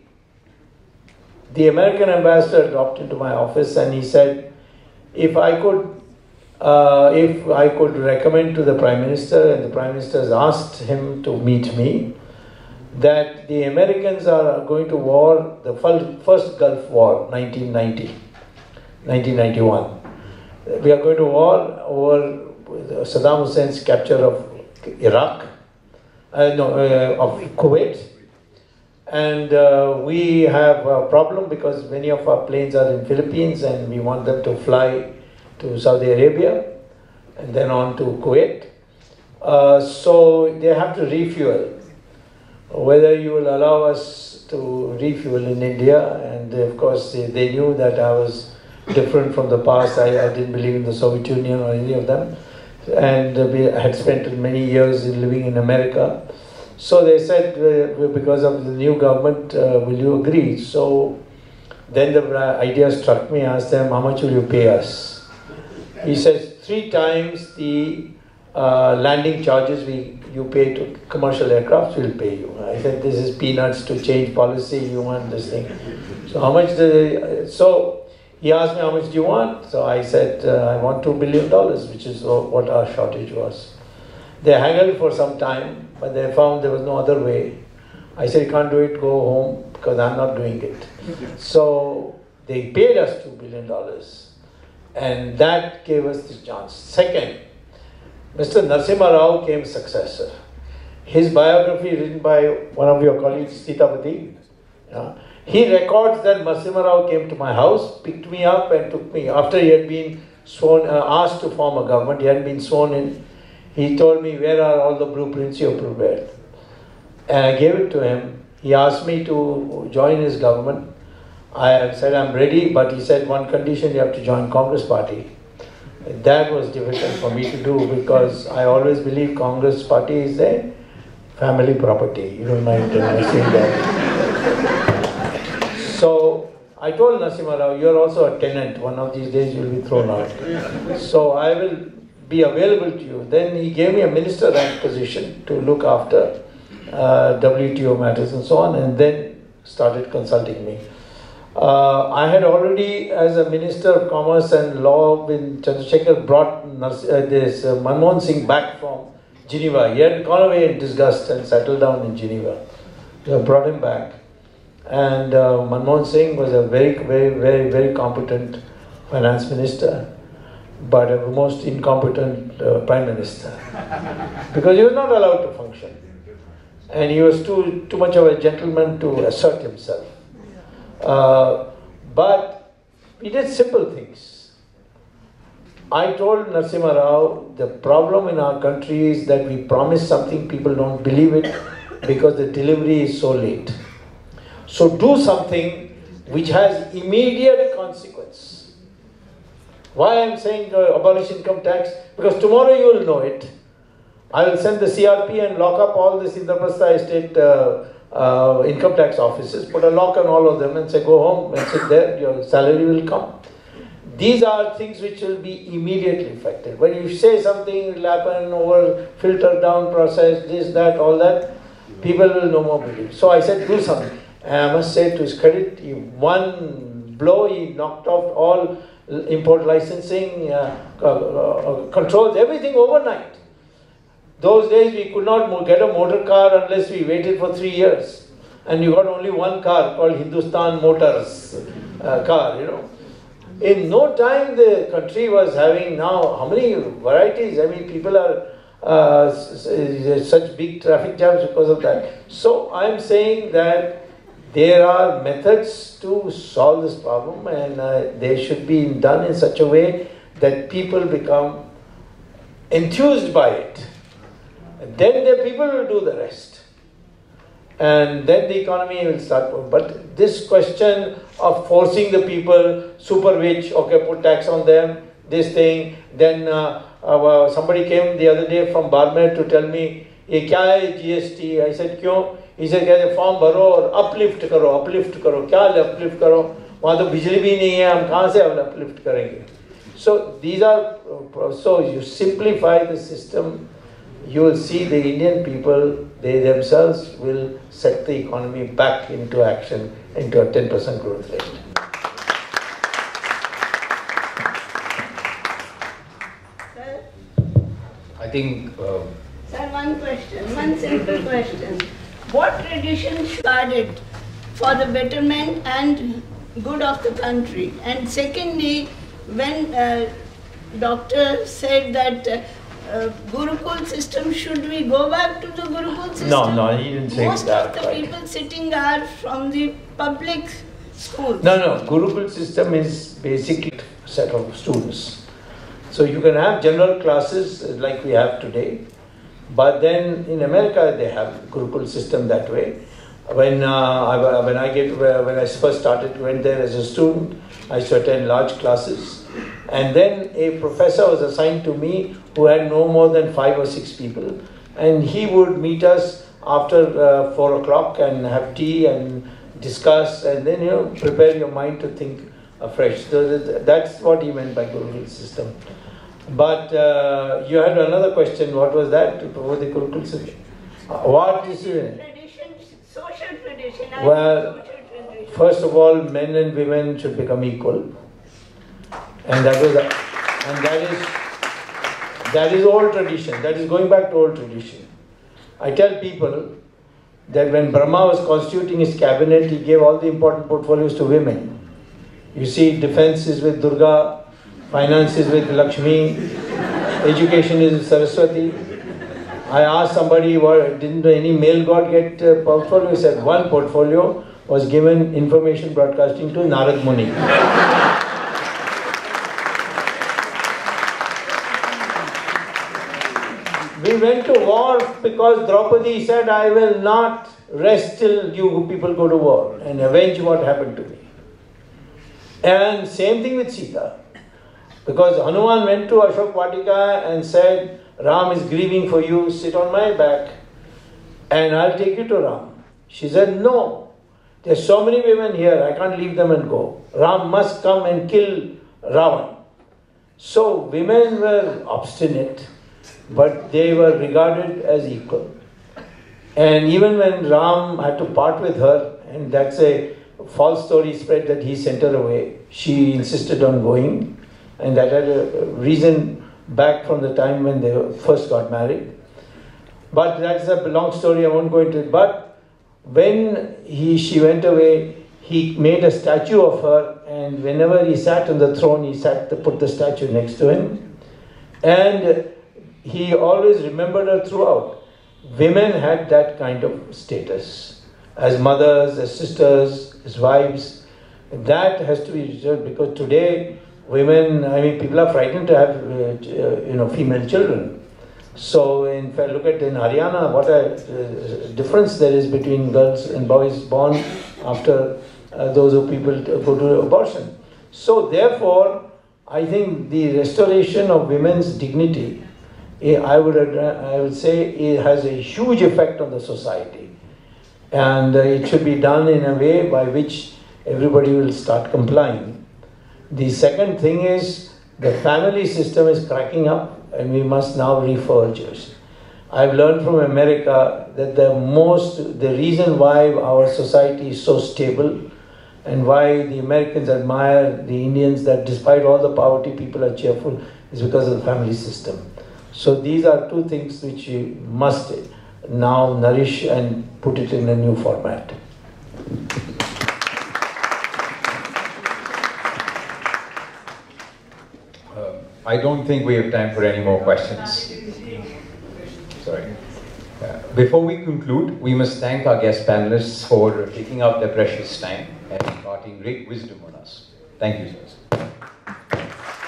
the American ambassador dropped into my office and he said, if I could recommend to the Prime Minister, and the Prime Minister has asked him to meet me, that the Americans are going to war, the first Gulf War, 1991. We are going to war over Saddam Hussein's capture of Iraq, of Kuwait. And we have a problem because many of our planes are in Philippines and we want them to fly to Saudi Arabia and then on to Kuwait. So they have to refuel. Whether you will allow us to refuel in India, and of course they knew that I was different from the past. I didn't believe in the Soviet Union or any of them, and we had spent many years living in America. So they said, because of the new government, will you agree? So then the idea struck me. I asked them, how much will you pay us? He says, 3 times the landing charges you pay to commercial aircrafts, we'll pay you. I said, this is peanuts to change policy, you want this thing. So how much so he asked me, how much do you want? So I said, I want $2 billion, which is what our shortage was. They haggled for some time, but they found there was no other way. I said, you can't do it, go home, because I'm not doing it. So they paid us $2 billion. And that gave us the chance. Second, Mr. Narasimha Rao came successor. His biography written by one of your colleagues, Sitapati, he records that Narasimha Rao came to my house, picked me up and took me, after he had been sworn, asked to form a government, he hadn't been sworn in. He told me, where are all the blueprints you have prepared? and I gave it to him. He asked me to join his government. I said I'm ready, but he said one condition, you have to join Congress party. That was difficult for me to do because I always believe Congress party is a family property. You don't mind saying that. So I told Narasimha Rao, you're also a tenant. One of these days you'll be thrown out. So I will be available to you. Then he gave me a minister rank position to look after WTO matters and so on, and then started consulting me. I had already, as a Minister of Commerce and Law, when Chandrasekhar brought Manmohan Singh back from Geneva. He had gone away in disgust and settled down in Geneva. So I brought him back. And Manmohan Singh was a very competent finance minister, but a most incompetent prime minister. Because he was not allowed to function. And he was too much of a gentleman to assert himself. But we did simple things. I told Narasimha Rao, the problem in our country is that we promise something, people don't believe it because the delivery is so late. So do something which has immediate consequence. Why I am saying abolish income tax? Because tomorrow you will know it. I will send the CRP and lock up all the Indraprastha estate income tax offices, put a lock on all of them and say go home and sit there, your salary will come. These are things which will be immediately effective. When you say something, it will happen over filter down process, this, that, all that, people will no more believe. So I said do something. And I must say to his credit, he one blow, he knocked off all import licensing, controls, everything overnight. Those days we could not get a motor car unless we waited for 3 years. And you got only one car called Hindustan Motors car, you know. In no time the country was having now, how many varieties? I mean, people are such big traffic jams because of that. So I am saying that there are methods to solve this problem, and they should be done in such a way that people become enthused by it. Then the people will do the rest. And then the economy will start. But this question of forcing the people, super rich, okay, put tax on them, this thing, then somebody came the other day from Barmer to tell me, ye kya hai GST? I said, kyun? He said, कहते form भरो और uplift करो, क्या uplift करो? वहाँ तो बिजली भी नहीं है, हम कहाँ से uplift करेंगे? So these are, so you simplify the system, you will see the Indian people, they themselves will set the economy back into action, into a 10% growth rate. Sir? I think... Sir, one simple question. What tradition should be guarded for the betterment and good of the country? And secondly, when doctor said that Gurukul system, should we go back to the Gurukul system? No, he didn't say Most that. Most of the people sitting are from the public schools. No, Gurukul system is basically a set of students. So you can have general classes like we have today, but then in America they have Gurukul system that way. When I first went there as a student, I used to attend large classes. And then a professor was assigned to me who had no more than 5 or 6 people. And he would meet us after 4 o'clock and have tea and discuss and then, prepare your mind to think afresh. So that's what he meant by Gurukul system. But you had another question. What was that? What the Gurukul system? What is it? Social tradition. Well, first of all, men and women should become equal. And that is old tradition. That is going back to old tradition. I tell people that when Brahma was constituting his cabinet, he gave all the important portfolios to women. You see, defense is with Durga, finance is with Lakshmi, education is with Saraswati. I asked somebody, didn't any male god get portfolio? He said one portfolio was given information broadcasting to Narad Muni. We went to war because Draupadi said, I will not rest till you people go to war and avenge what happened to me. And same thing with Sita. Because Hanuman went to Ashok Vatika and said, Ram is grieving for you, sit on my back and I'll take you to Ram. She said, no, there's so many women here, I can't leave them and go. Ram must come and kill Ravan. So women were obstinate, but they were regarded as equal. And even when Ram had to part with her, and that's a false story spread that he sent her away, she insisted on going, and that had a reason back from the time when they first got married. But that's a long story, I won't go into it. But when she went away, he made a statue of her, and whenever he sat on the throne, he put the statue next to him. And he always remembered her throughout. Women had that kind of status. As mothers, as sisters, as wives. That has to be reserved, because today, women, people are frightened to have, female children. So, in fact, look at in Haryana, what a difference there is between girls and boys born after those who people go to abortion. So, therefore, I think the restoration of women's dignity, I would say, it has a huge effect on the society. And it should be done in a way by which everybody will start complying. The second thing is, the family system is cracking up, and we must now reforge it. I've learned from America that the reason why our society is so stable and why the Americans admire the Indians, that despite all the poverty, people are cheerful, is because of the family system. So these are two things which we must now nourish and put it in a new format. I don't think we have time for any more questions. Sorry. Before we conclude, we must thank our guest panelists for taking out their precious time and imparting great wisdom on us. Thank you, sirs.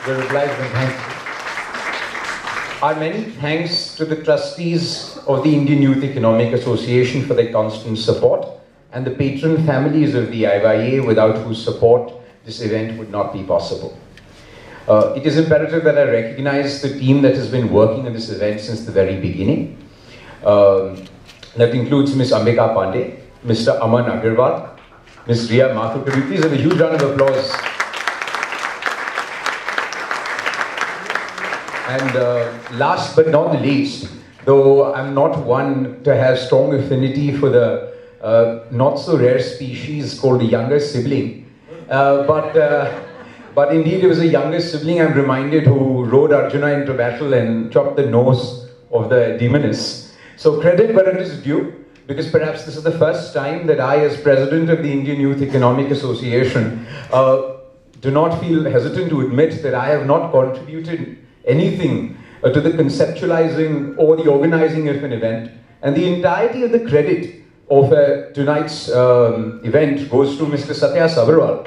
The replies and thank you. Our many thanks to the trustees of the Indian Youth Economic Association for their constant support, and the patron families of the IYEA, without whose support this event would not be possible. It is imperative that I recognize the team that has been working on this event since the very beginning. That includes Ms. Ambika Pandey, Mr. Aman Agarwal, Ms. Riya Mathur. Could you please have a huge round of applause? And last but not the least, though I'm not one to have strong affinity for the not so rare species called the younger sibling, but indeed it was a younger sibling, I'm reminded, who rode Arjuna into battle and chopped the nose of the demoness. So credit where it is due, because perhaps this is the first time that I, as president of the Indian Youth Economic Association, do not feel hesitant to admit that I have not contributed anything to the conceptualizing or the organizing of an event. And the entirety of the credit of tonight's event goes to Mr. Satya Sabharwal.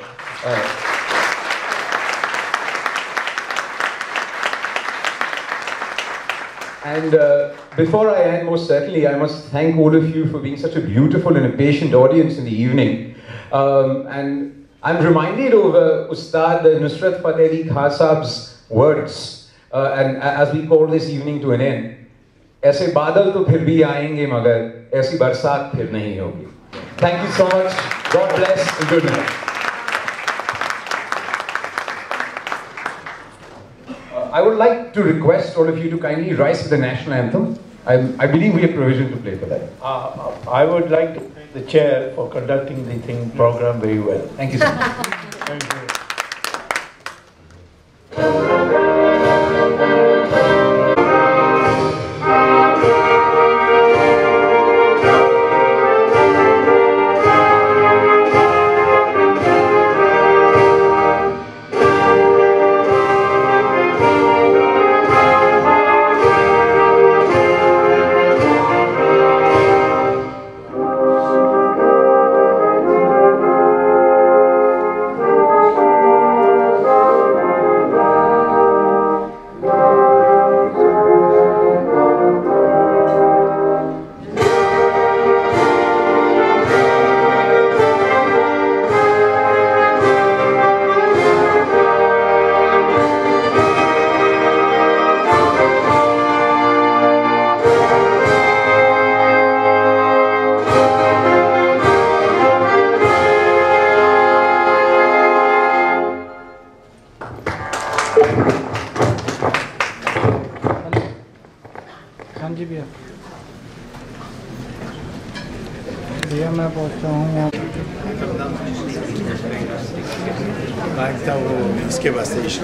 And before I end, most certainly, I must thank all of you for being such a beautiful and a patient audience in the evening. And I'm reminded of Ustad Nusrat Fateh Ali Khan Saab's words, and as we call this evening to an end, ऐसे बादल तो फिर भी आएंगे मगर ऐसी बरसात फिर नहीं होगी. Thank you so much. God bless and good night. I would like to request all of you to kindly rise for the national anthem. I believe we have provision to play for that. I would like to thank the chair for conducting the program very well. Thank you so much. Thank you. लगता वो इसके वास्ते इश्क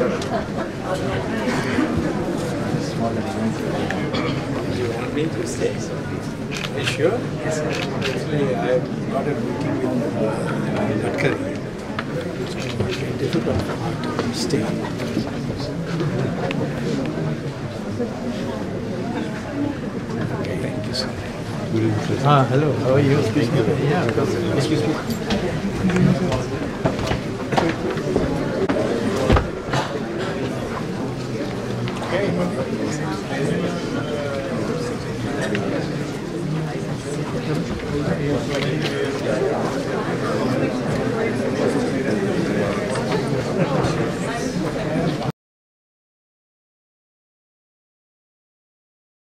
You want me to say something? Are you sure? Yes, sir. Actually, I've got a meeting with Gadkari. It's going to be difficult for me to stay. Okay, thank you, sir. Hello, how are you? Excuse me. Yeah, excuse me.